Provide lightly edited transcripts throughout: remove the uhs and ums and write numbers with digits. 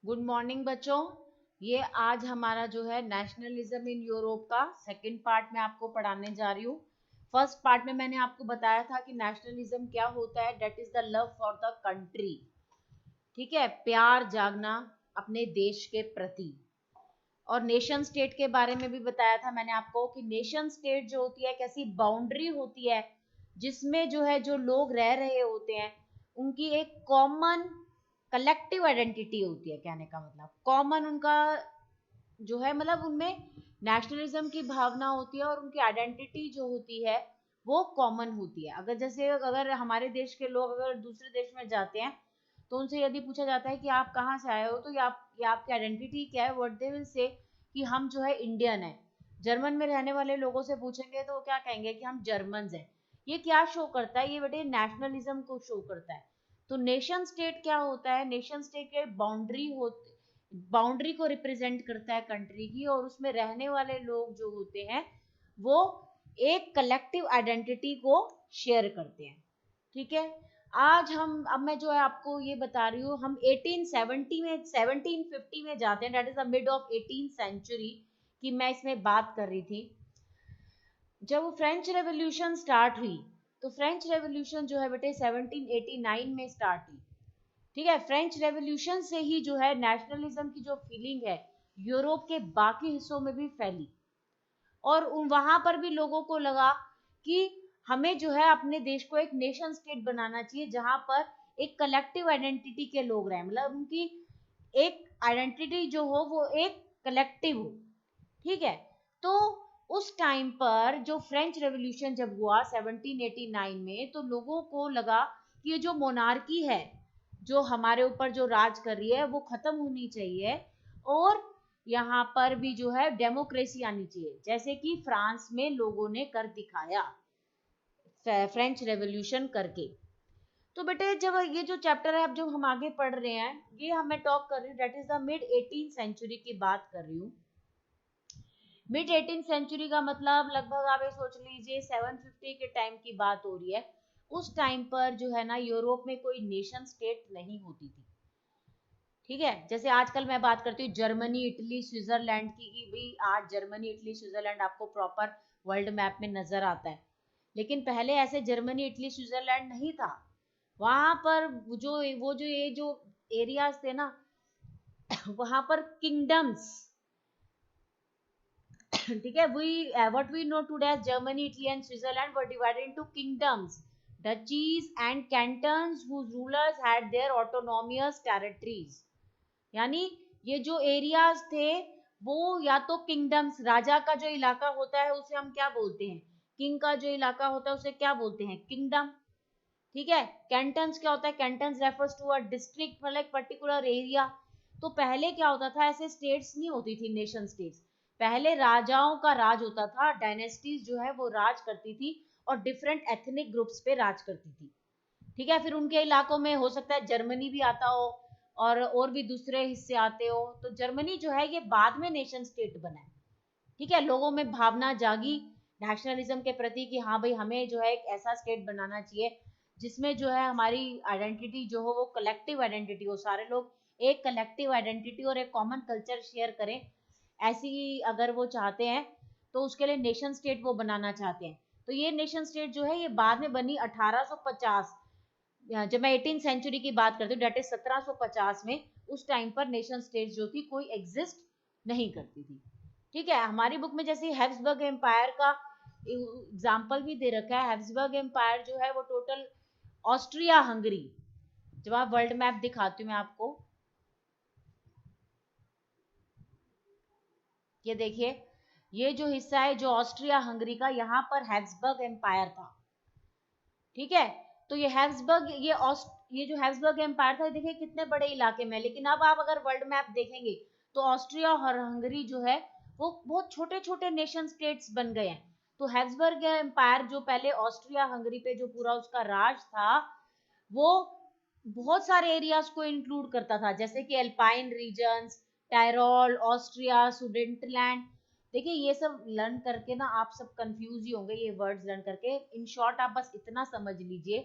Good morning बच्चों। ये आज हमारा जो है नेशनलिज्म इन यूरोप का सेकंड पार्ट में आपको पढ़ाने जा रही हूँ। फर्स्ट पार्ट में मैंने आपको बताया था कि नेशनलिज्म क्या होता है। That is the love for the country. ठीक है, प्यार जागना अपने देश के प्रति। और नेशन स्टेट के बारे में भी बताया था मैंने आपको कि नेशन स्टेट जो होती है कैसी बाउंड्री होती है जिसमें जो है जो लोग रह रहे होते हैं उनकी एक कॉमन कलेक्टिव आइडेंटिटी होती है। कहने का मतलब कॉमन उनका जो है मतलब उनमें नेशनलिज्म की भावना होती है और उनकी आइडेंटिटी जो होती है वो कॉमन होती है। अगर हमारे देश के लोग अगर दूसरे देश में जाते हैं तो उनसे यदि पूछा जाता है कि आप कहाँ से आए हो तो ये आपकी आइडेंटिटी क्या है, व्हाट दे विल से कि हम जो है इंडियन है। जर्मन में रहने वाले लोगों से पूछेंगे तो वो क्या कहेंगे कि हम जर्मन हैं। ये क्या शो करता है? ये बेटे नेशनलिज्म को शो करता है। तो नेशन स्टेट क्या होता है? नेशन स्टेट के बाउंड्री को रिप्रेजेंट करता है कंट्री की, और उसमें रहने वाले लोग जो होते हैं वो एक कलेक्टिव आइडेंटिटी को शेयर करते हैं। ठीक है, अब मैं जो है आपको ये बता रही हूँ, हम 1870 में 1750 में जाते हैं। That is the mid of 18th century की मैं इसमें बात कर रही थी। जब फ्रेंच रेवोल्यूशन स्टार्ट हुई तो फ्रेंच रेवोल्यूशन जो है बेटे 1789 में स्टार्ट हुई। ठीक है, फ्रेंच रेवोल्यूशन से ही जो है नेशनलिज्म की जो फीलिंग है यूरोप के बाकी हिस्सों में भी फैली, और वहां पर भी लोगों को लगा कि हमें जो है अपने देश को एक नेशन स्टेट बनाना चाहिए जहां पर एक कलेक्टिव आइडेंटिटी के लोग रहे, मतलब उनकी एक आइडेंटिटी जो हो वो एक कलेक्टिव हो। ठीक है, तो उस टाइम पर जो फ्रेंच रेवोल्यूशन जब हुआ 1789 में तो लोगों को लगा कि ये जो मोनार्की है जो हमारे ऊपर जो राज कर रही है वो खत्म होनी चाहिए, और यहाँ पर भी जो है डेमोक्रेसी आनी चाहिए, जैसे कि फ्रांस में लोगों ने कर दिखाया फ्रेंच रेवोल्यूशन करके। तो बेटे जब ये जो चैप्टर है अब जो हम आगे पढ़ रहे हैं ये हमें टॉक कर रही हूँ, that is the mid 18th century की बात कर रही हूँ। मिड 18th सेंचुरी का मतलब लगभग आप ये सोच लीजिए 750 के टाइम की बात हो रही है। उस टाइम पर जो है ना यूरोप में कोई नेशन स्टेट नहीं होती थी। ठीक है, जैसे आजकल मैं बात करती हूँ जर्मनी इटली स्विट्जरलैंड की भी, आज जर्मनी इटली स्विट्जरलैंड आपको प्रॉपर वर्ल्ड मैप में नजर आता है। लेकिन पहले ऐसे जर्मनी इटली स्विट्जरलैंड नहीं था। वहां पर जो ये जो एरियाज थे ना वहां पर किंगडम्स ठीक है, we what we know today as Germany Italy and Switzerland were divided into kingdoms, duchies and cantons whose rulers had their autonomous territories। यानी ये जो एरियाज थे वो या तो किंगडम्स, राजा का जो इलाका होता है उसे हम क्या बोलते हैं, किंग का जो इलाका होता है उसे क्या बोलते हैं, किंगडम। ठीक है, कैंटन्स क्या होता है, cantons refers to a district मतलब एक पर्टिकुलर एरिया। तो पहले क्या होता था, ऐसे स्टेट्स नहीं होती थी नेशन स्टेट्स। पहले राजाओं का राज होता था, डायनेस्टीज जो है वो राज करती थी और डिफरेंट एथनिक ग्रुप्स पे राज करती थी। ठीक है, फिर उनके इलाकों में हो सकता है जर्मनी भी आता हो और भी दूसरे हिस्से आते हो। तो जर्मनी जो है ये बाद में नेशन स्टेट बना है। ठीक है, लोगों में भावना जागी नेशनलिज्म के प्रति कि हाँ भाई हमें जो है एक ऐसा स्टेट बनाना चाहिए जिसमें जो है हमारी आइडेंटिटी जो हो वो कलेक्टिव आइडेंटिटी हो, सारे लोग एक कलेक्टिव आइडेंटिटी और एक कॉमन कल्चर शेयर करें। ऐसी अगर वो चाहते हैं तो उसके लिए नेशन स्टेट वो बनाना चाहते हैं। तो ये नेशन स्टेट जो है ये बाद में बनी 1850, जब मैं 18th सेंचुरी की बात करती हूँ डेट इज 1750 में। उस टाइम पर नेशन स्टेट जो थी कोई एग्जिस्ट नहीं करती थी। ठीक है, हमारी बुक में जैसे हैब्सबर्ग एम्पायर का एग्जाम्पल भी दे रखा है। हैब्सबर्ग एम्पायर जो है वो टोटल ऑस्ट्रिया हंगरी, जब आप वर्ल्ड मैप दिखाती हूँ मैं आपको, ये देखिए ये जो हिस्सा है जो ऑस्ट्रिया हंगरी का, यहाँ पर हैब्सबर्ग एम्पायर था। ठीक है, तो ये जो हैब्सबर्ग एम्पायर था देखिए कितने बड़े इलाके में, लेकिन अब आप अगर वर्ल्ड मैप देखेंगे तो ऑस्ट्रिया और हंगरी जो है वो बहुत छोटे छोटे नेशन स्टेट्स बन गए हैं। तो हैब्सबर्ग एम्पायर जो पहले ऑस्ट्रिया हंगरी पे जो पूरा उसका राज था वो बहुत सारे एरियाज को इंक्लूड करता था, जैसे कि एल्पाइन रीजन्स, टायरोल, ऑस्ट्रिया, सुडेंटलैंड। देखिए ये सब लर्न करके ना आप सब कंफ्यूज ही होंगे ये वर्ड्स लर्न करके। इन शॉर्ट आप बस इतना समझ लीजिए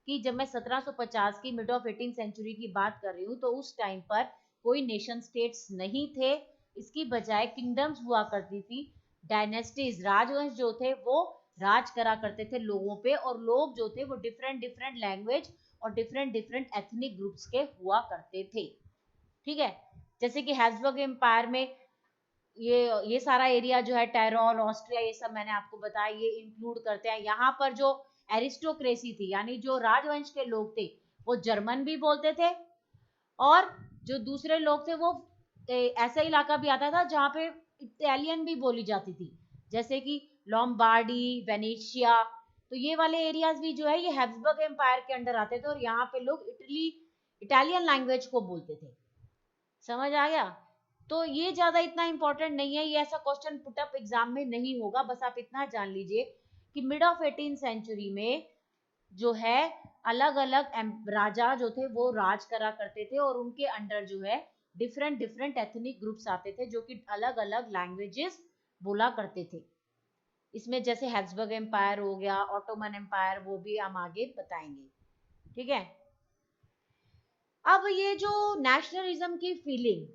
कि जब मैं 1750 की मिड ऑफ 18th सेंचुरी की बात कर रही हूँ तो उस टाइम पर कोई नेशन स्टेट्स नहीं थे, इसकी बजाय किंगडम्स हुआ करती थी। डायनेस्टीज, राजवंश जो थे वो राज करा करते थे लोगों पे, और लोग जो थे वो डिफरेंट डिफरेंट लैंग्वेज और डिफरेंट डिफरेंट एथनिक ग्रुप्स के हुआ करते थे। ठीक है, जैसे कि हैब्सबर्ग एम्पायर में ये सारा एरिया जो है, टेरॉल, ऑस्ट्रिया, ये सब मैंने आपको बताया, ये इंक्लूड करते हैं। यहाँ पर जो एरिस्टोक्रेसी थी, यानी जो राजवंश के लोग थे, वो जर्मन भी बोलते थे, और जो दूसरे लोग थे वो ऐसा इलाका भी आता था जहाँ पे इटालियन भी बोली जाती थी, जैसे कि लोम्बार्डी, वेनेशिया। तो ये वाले एरियाज भी जो है ये हैब्सबर्ग एम्पायर के अंडर आते थे, और यहाँ पे लोग इटालियन लैंग्वेज को बोलते थे। समझ आ गया? तो ये ज्यादा इतना इंपॉर्टेंट नहीं है, ये ऐसा क्वेश्चन पुटअप एग्जाम में नहीं होगा, बस आप इतना जान लीजिए कि मिड ऑफ 18th सेंचुरी में जो है अलग अलग राजा जो थे वो राज करा करते थे, और उनके अंडर जो है डिफरेंट डिफरेंट एथनिक ग्रुप्स आते थे जो कि अलग अलग लैंग्वेजेस बोला करते थे। इसमें जैसे हैब्सबर्ग एम्पायर हो गया, ऑटोमन एम्पायर, वो भी हम आगे बताएंगे। ठीक है, अब ये जो नेशनलिज्म की फीलिंग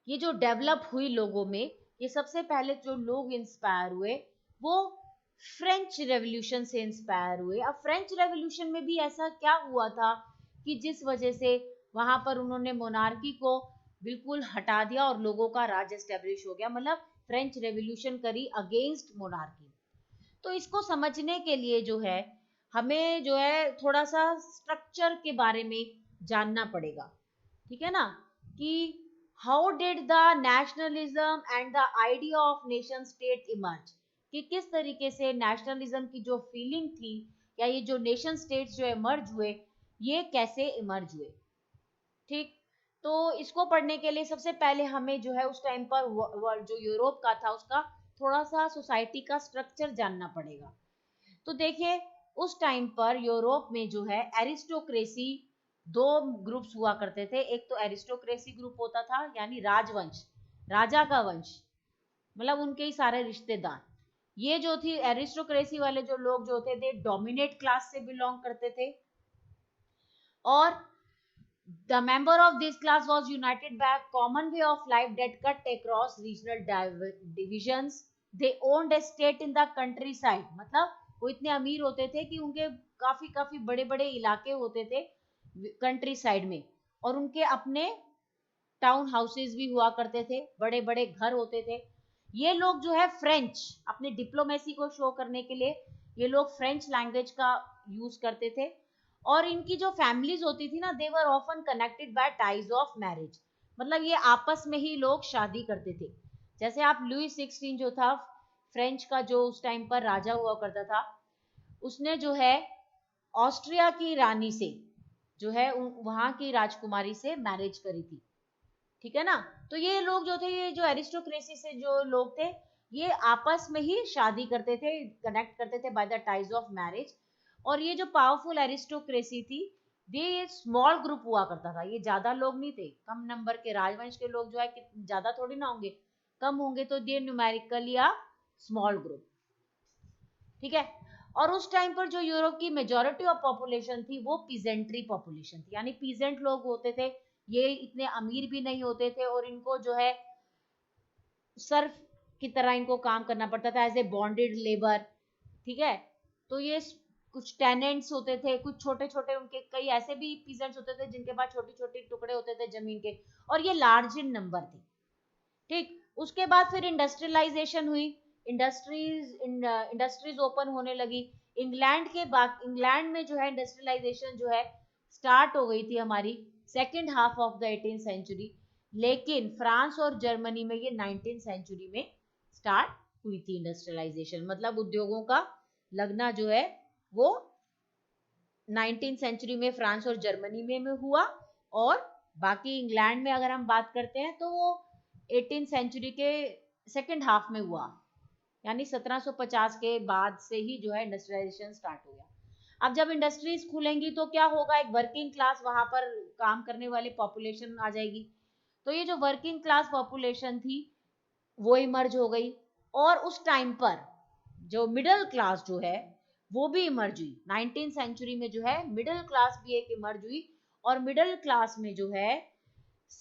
ये जो डेवलप हुई लोगों में, ये सबसे पहले जो लोग इंस्पायर हुए वो फ्रेंच रेवोल्यूशन से इंस्पायर हुए। अब फ्रेंच रेवोल्यूशन में भी ऐसा क्या हुआ था कि जिस वजह से वहां पर उन्होंने मोनार्की को बिल्कुल हटा दिया और लोगों का राज एस्टेब्लिश हो गया, मतलब फ्रेंच रेवोल्यूशन करी अगेंस्ट मोनार्की। तो इसको समझने के लिए जो है हमें जो है थोड़ा सा स्ट्रक्चर के बारे में जानना पड़ेगा। ठीक है ना, कि how did the nationalism and the idea of nation state emerge, कि किस तरीके से नेशनलिज्म की जो फीलिंग थी या ये जो नेशन स्टेट्स जो इमर्ज हुए, ये कैसे इमर्ज हुए। ठीक, तो इसको पढ़ने के लिए सबसे पहले हमें जो है उस टाइम पर जो यूरोप का था उसका थोड़ा सा सोसाइटी का स्ट्रक्चर जानना पड़ेगा। तो देखिए, उस टाइम पर यूरोप में जो है एरिस्टोक्रेसी, दो ग्रुप्स हुआ करते थे। एक तो एरिस्टोक्रेसी ग्रुप होता था, यानी राजवंश, राजा का वंश, मतलब उनके ही सारे रिश्तेदार। ये जो थी एरिस्टोक्रेसी वाले जो लोग जो थे डोमिनेट क्लास से बिलोंग करते थे, और the member of this class was united by a common way of life that cut across regional divisions. They owned a state in the countryside, मतलब वो इतने अमीर होते थे कि उनके काफी काफी बड़े बड़े इलाके होते थे कंट्री साइड में, और उनके अपने टाउन हाउसेस भी हुआ करते थे, बड़े बड़े घर होते थे। ये लोग जो है फ्रेंच, अपने डिप्लोमेसी को शो करने के लिए ये लोग फ्रेंच लैंग्वेज का यूज करते थे, और इनकी जो फैमिलीज होती थी ना, they were often connected by ties of marriage, मतलब ये आपस में ही लोग शादी करते थे। जैसे आप लुई 16 जो था फ्रेंच का, जो उस टाइम पर राजा हुआ करता था, उसने जो है ऑस्ट्रिया की रानी से जो है वहां की राजकुमारी से मैरिज करी थी। ठीक है ना, तो ये लोग जो थे, ये जो एरिस्टोक्रेसी से जो लोग थे, ये आपस में ही शादी करते थे, कनेक्ट करते थे by the ties of marriage. और ये जो पावरफुल एरिस्टोक्रेसी थी, ये स्मॉल ग्रुप हुआ करता था, ये ज्यादा लोग नहीं थे, कम नंबर के। राजवंश के लोग जो है ज्यादा थोड़ी ना होंगे, कम होंगे, तो ये न्यूमेरिकली या स्मॉल ग्रुप। ठीक है, और उस टाइम पर जो यूरोप की मेजोरिटी ऑफ पॉपुलेशन थी वो पीजेंट्री पॉपुलेशन थी, यानी पीजेंट लोग होते थे, ये इतने अमीर भी नहीं होते थे, और इनको जो है सर्फ की तरह इनको काम करना पड़ता था, एज ए बॉन्डेड लेबर। ठीक है, तो ये कुछ टेनेंट्स होते थे, कुछ छोटे छोटे, उनके कई ऐसे भी पीजेंट्स होते थे जिनके पास छोटे छोटे टुकड़े होते थे जमीन के, और ये लार्ज इन नंबर थे। ठीक, उसके बाद फिर इंडस्ट्रियलाइजेशन हुई, इंडस्ट्रीज ओपन होने लगी। इंग्लैंड में जो है इंडस्ट्रियलाइजेशन जो है स्टार्ट हो गई थी हमारी second half of the 18th century, लेकिन फ्रांस और जर्मनी में ये 19th सेंचुरी में स्टार्ट हुई थी इंडस्ट्रियलाइजेशन, मतलब उद्योगों का लगना जो है वो 19th सेंचुरी में फ्रांस और जर्मनी में हुआ, और बाकी इंग्लैंड में अगर हम बात करते हैं तो वो 18th सेंचुरी के सेकेंड हाफ में हुआ, यानी 1750 के बाद से ही जो है इंडस्ट्रियलाइजेशन स्टार्ट हो गया। अब जब इंडस्ट्रीज खुलेंगी तो क्या होगा, एक वर्किंग क्लास वहां पर काम करने वाली पॉपुलेशन आ जाएगी, तो ये जो वर्किंग क्लास पॉपुलेशन थी वो इमर्ज हो गई। और उस टाइम पर जो मिडिल क्लास जो है वो भी इमर्ज हुई, 19th सेंचुरी में जो है मिडिल क्लास भी एक इमर्ज हुई, और मिडिल क्लास में जो है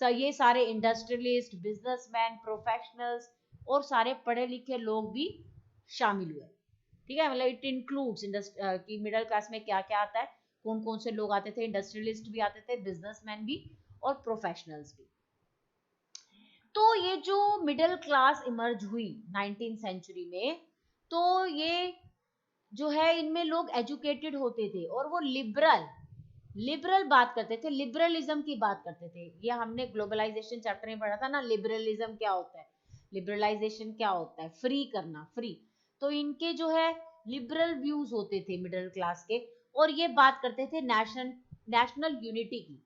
ये सारे इंडस्ट्रियलिस्ट, बिजनेसमैन, प्रोफेशनल्स और सारे पढ़े लिखे लोग भी शामिल हुए। ठीक है, मतलब इट इंक्लूड्स कि मिडिल क्लास में क्या क्या आता है, कौन कौन से लोग आते थे, इंडस्ट्रियलिस्ट भी आते थे, बिजनेसमैन भी और प्रोफेशनल्स भी। तो ये जो मिडिल क्लास इमर्ज हुई 19th सेंचुरी में, तो ये जो है इनमें लोग एजुकेटेड होते थे और वो लिबरल बात करते थे, लिबरलिज्म की बात करते थे। ये हमने ग्लोबलाइजेशन चैप्टर में पढ़ा था ना, लिबरलिज्म क्या होता है, लिबरलाइजेशन क्या होता है, फ्री करना, फ्री। तो इनके जो है लिबरल व्यूज होते थे मिडिल क्लास के, और ये बात करते थे नेशनल यूनिटी की,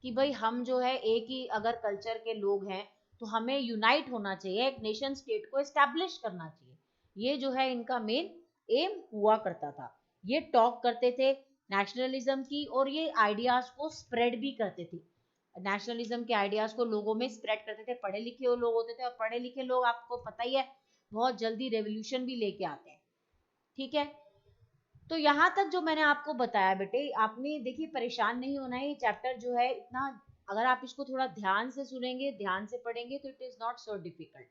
कि भाई हम जो है एक ही अगर कल्चर के लोग हैं तो हमें यूनाइट होना चाहिए, एक नेशन स्टेट को एस्टैब्लिश करना चाहिए। ये जो है इनका मेन एम हुआ करता था। ये टॉक करते थे नेशनलिज्म की, और ये आइडियाज को स्प्रेड भी करते थे। नेशनलिज्म के आइडियाज को लोगों में स्प्रेड करते थे। पढ़े लिखे लोग होते थे, और पढ़े लिखे लोग आपको पता ही है बहुत जल्दी रेवोल्यूशन भी लेके आते हैं। ठीक है, तो यहाँ तक जो मैंने आपको बताया बेटे, आपने देखिए परेशान नहीं होना है। ये चैप्टर जो है इतना, अगर आप इसको थोड़ा ध्यान से सुनेंगे, ध्यान से पढ़ेंगे, तो it is not so difficult.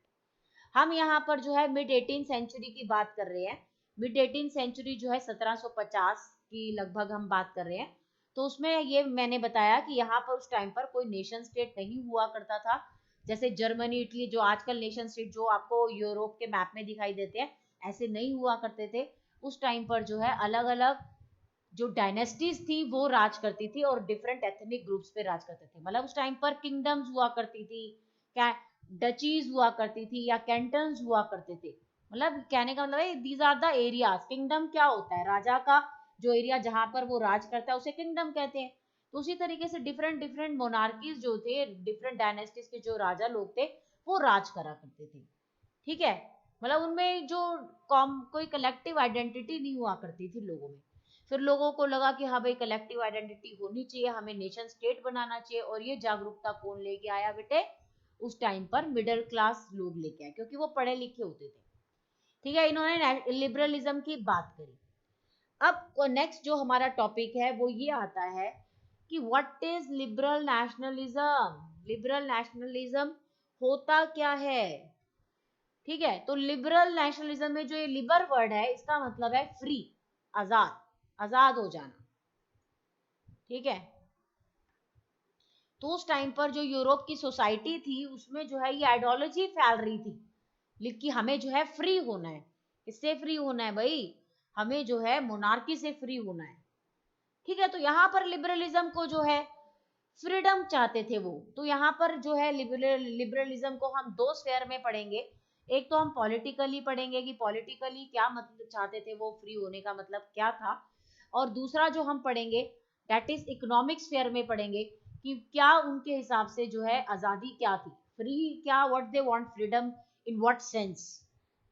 हम यहाँ पर जो है मिड 18th सेंचुरी की बात कर रहे हैं। मिड 18th सेंचुरी जो है 1750 की लगभग हम बात कर रहे हैं। तो उसमें ये मैंने बताया कि यहाँ पर उस टाइम पर कोई नेशन स्टेट नहीं हुआ करता था, जैसे जर्मनी, इटली, जो आजकल नेशन स्टेट जो आपको यूरोप के मैप में दिखाई देते हैं, ऐसे नहीं हुआ करते थे। उस टाइम पर जो है अलग अलग जो डायनेस्टीज थी वो राज करती थी, और डिफरेंट एथनिक ग्रुप्स पे राज करते थे। मतलब उस टाइम पर किंगडम्स हुआ करती थी, क्या डचीज हुआ करती थी, या कैंटन्स हुआ करते थे। मतलब कहने का मतलब है these are the areas. Kingdom क्या होता है, राजा का जो एरिया जहां पर वो राज करता है उसे किंगडम कहते हैं। तो उसी तरीके से डिफरेंट डिफरेंट मोनार्कीज जो थे, डिफरेंट डायनेस्टीज के जो राजा लोग थे, वो राज करा करते थे। ठीक है, मतलब उनमें जो कोई कलेक्टिव आइडेंटिटी नहीं हुआ करती थी लोगों में। फिर लोगों को लगा कि हाँ भाई कलेक्टिव आइडेंटिटी होनी चाहिए, हमें नेशन स्टेट बनाना चाहिए। और ये जागरूकता कौन लेके आया बेटे, उस टाइम पर मिडिल क्लास लोग लेके आए, क्योंकि वो पढ़े लिखे होते थे। ठीक है, इन्होंने लिबरलिज्म की बात करी। अब नेक्स्ट जो हमारा टॉपिक है वो ये आता है कि what is liberal nationalism. Liberal nationalism होता क्या है। ठीक है, तो लिबरल नेशनलिज्म में जो ये लिबर वर्ड है, इसका मतलब है फ्री, आजाद, आजाद हो जाना। ठीक है, तो उस टाइम पर जो यूरोप की सोसाइटी थी उसमें जो है ये आइडियोलॉजी फैल रही थी कि हमें जो है फ्री होना है। इससे फ्री होना है भाई, हमें जो है मोनार्की से फ्री होना है। ठीक है, तो यहाँ पर लिबरलिज्म को जो है फ्रीडम चाहते थे वो। तो यहाँ पर जो है लिबरलिज्म को हम दो स्फेयर में पढ़ेंगे। एक तो हम पॉलिटिकली पढ़ेंगे कि पॉलिटिकली क्या मतलब चाहते थे वो, फ्री होने का मतलब क्या था। और दूसरा जो हम पढ़ेंगे दैट इज इकोनॉमिक स्फेयर में पढ़ेंगे कि क्या उनके हिसाब से जो है आजादी क्या थी, फ्री क्या, what they want freedom in what sense.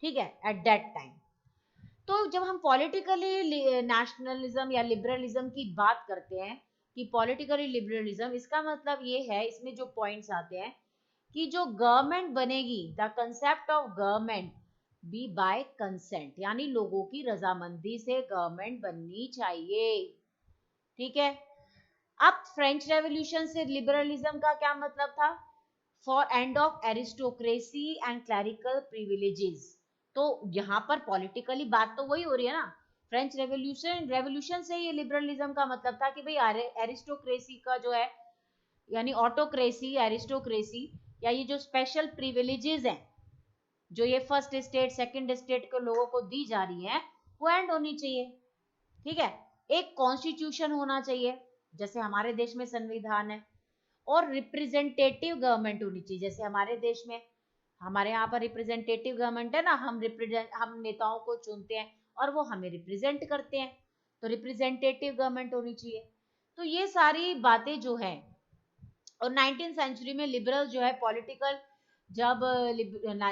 ठीक है, एट दैट टाइम। तो जब हम पॉलिटिकली नेशनलिज्म या लिबरलिज्म की बात करते हैं कि पॉलिटिकली लिबरलिज्म, इसका मतलब ये है, इसमें जो पॉइंट्स आते हैं कि जो गवर्नमेंट बनेगी, the concept of government be by consent, यानी लोगों की रजामंदी से गवर्नमेंट बननी चाहिए। ठीक है, अब फ्रेंच रेवोल्यूशन से लिबरलिज्म का क्या मतलब था, for end of aristocracy and clerical privileges. तो यहाँ पर पॉलिटिकली बात तो वही हो रही है ना। फ्रेंच रेवोल्यूशन से ये लिबरलिज्म का मतलब था कि भाई एरिस्टोक्रेसी का जो है, यानी ऑटोक्रेसी, एरिस्टोक्रेसी, या ये जो स्पेशल प्रिविलेजेस हैं जो ये फर्स्ट स्टेट सेकंड स्टेट के लोगों को दी जा रही है, वो एंड होनी चाहिए। ठीक है, एक कॉन्स्टिट्यूशन होना चाहिए जैसे हमारे देश में संविधान है, और रिप्रेजेंटेटिव गवर्नमेंट होनी चाहिए जैसे हमारे देश में, हमारे यहाँ पर रिप्रेजेंटेटिव गवर्नमेंट है ना, हम नेताओं को चुनते हैं और वो हमें रिप्रेजेंट करते हैं। तो रिप्रेजेंटेटिव गवर्नमेंट होनी चाहिए। तो ये सारी बातें जो है, और 19th सेंचुरी में लिबरल जो है पॉलिटिकल, जब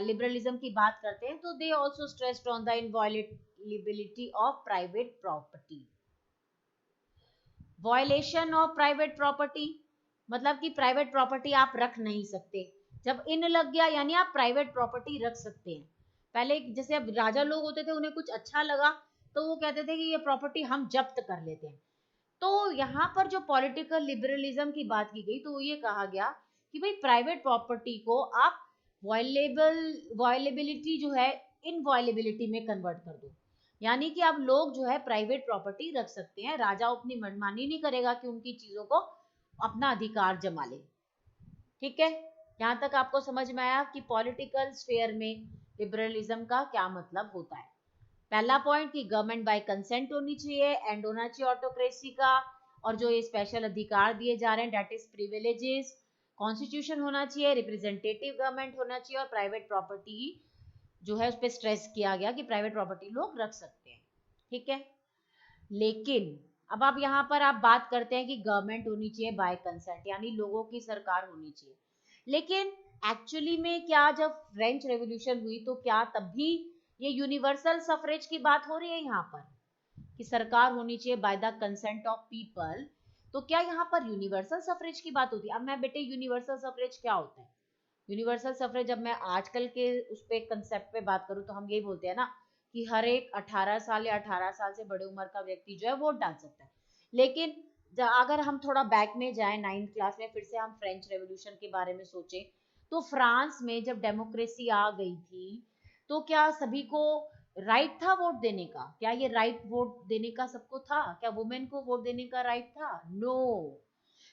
लिबरलिज्म की बात करते हैं तो they also stressed on the inviolability of private property. Violation of private property मतलब कि प्राइवेट प्रॉपर्टी आप रख नहीं सकते। जब इन लग गया यानी आप प्राइवेट प्रॉपर्टी रख सकते हैं। पहले जैसे अब राजा लोग होते थे, उन्हें कुछ अच्छा लगा तो वो कहते थे कि ये प्रॉपर्टी हम जब्त कर लेते हैं। तो यहाँ पर जो पॉलिटिकल लिबरलिज्म की बात की गई तो ये कहा गया कि भाई प्राइवेट प्रॉपर्टी को आप वॉयलेबिलिटी जो है इनवॉयलेबिलिटी में कन्वर्ट कर दो, यानी कि अब लोग जो है प्राइवेट प्रॉपर्टी रख सकते हैं, राजा अपनी मनमानी नहीं करेगा कि उनकी चीजों को अपना अधिकार जमा ले। ठीक है, यहाँ तक आपको समझ में आया कि पॉलिटिकल स्फेयर में लिबरलिज्म का क्या मतलब होता है। पहला पॉइंट कि गवर्नमेंट बाय कंसेंट होनी चाहिए, एंड होना चाहिए ऑटोक्रेसी का, और जो ये स्पेशल अधिकार दिए जा रहे हैं दैट इज प्रिविलेजेस, कॉन्स्टिट्यूशन होना चाहिए, रिप्रेजेंटेटिव गवर्नमेंट होना चाहिए, और प्राइवेट प्रॉपर्टी जो है उस पर स्ट्रेस किया गया कि प्राइवेट प्रॉपर्टी लोग रख सकते हैं। ठीक है, लेकिन अब आप यहाँ पर आप बात करते हैं कि गवर्नमेंट होनी चाहिए बाय कंसेंट, यानी लोगों की सरकार होनी चाहिए, लेकिन एक्चुअली में क्या जब फ्रेंच रेवोल्यूशन हुई तो क्या तब भी ये यूनिवर्सल सफरेज की बात हो रही है यहाँ पर कि सरकार होनी चाहिए by the consent of people, तो क्या यहाँ पर यूनिवर्सल सफरेज की बात होती है? अब मैं बेटे यूनिवर्सल सफरेज क्या होता है, यूनिवर्सल सफरेज जब मैं आजकल के उस पे कंसेप्ट पे बात करूँ तो हम यही बोलते हैं ना कि हर एक 18 साल या 18 साल से बड़े उम्र का व्यक्ति जो है वोट डाल सकता है, लेकिन अगर हम थोड़ा बैक में जाएं 9th क्लास में, फिर से हम फ्रेंच रेवोल्यूशन के बारे में सोचें, तो फ्रांस में जब डेमोक्रेसी आ गई थी तो क्या सभी को राइट था वोट देने का? क्या ये राइट वोट देने का सबको था? क्या वुमेन को वोट देने का राइट था? नो,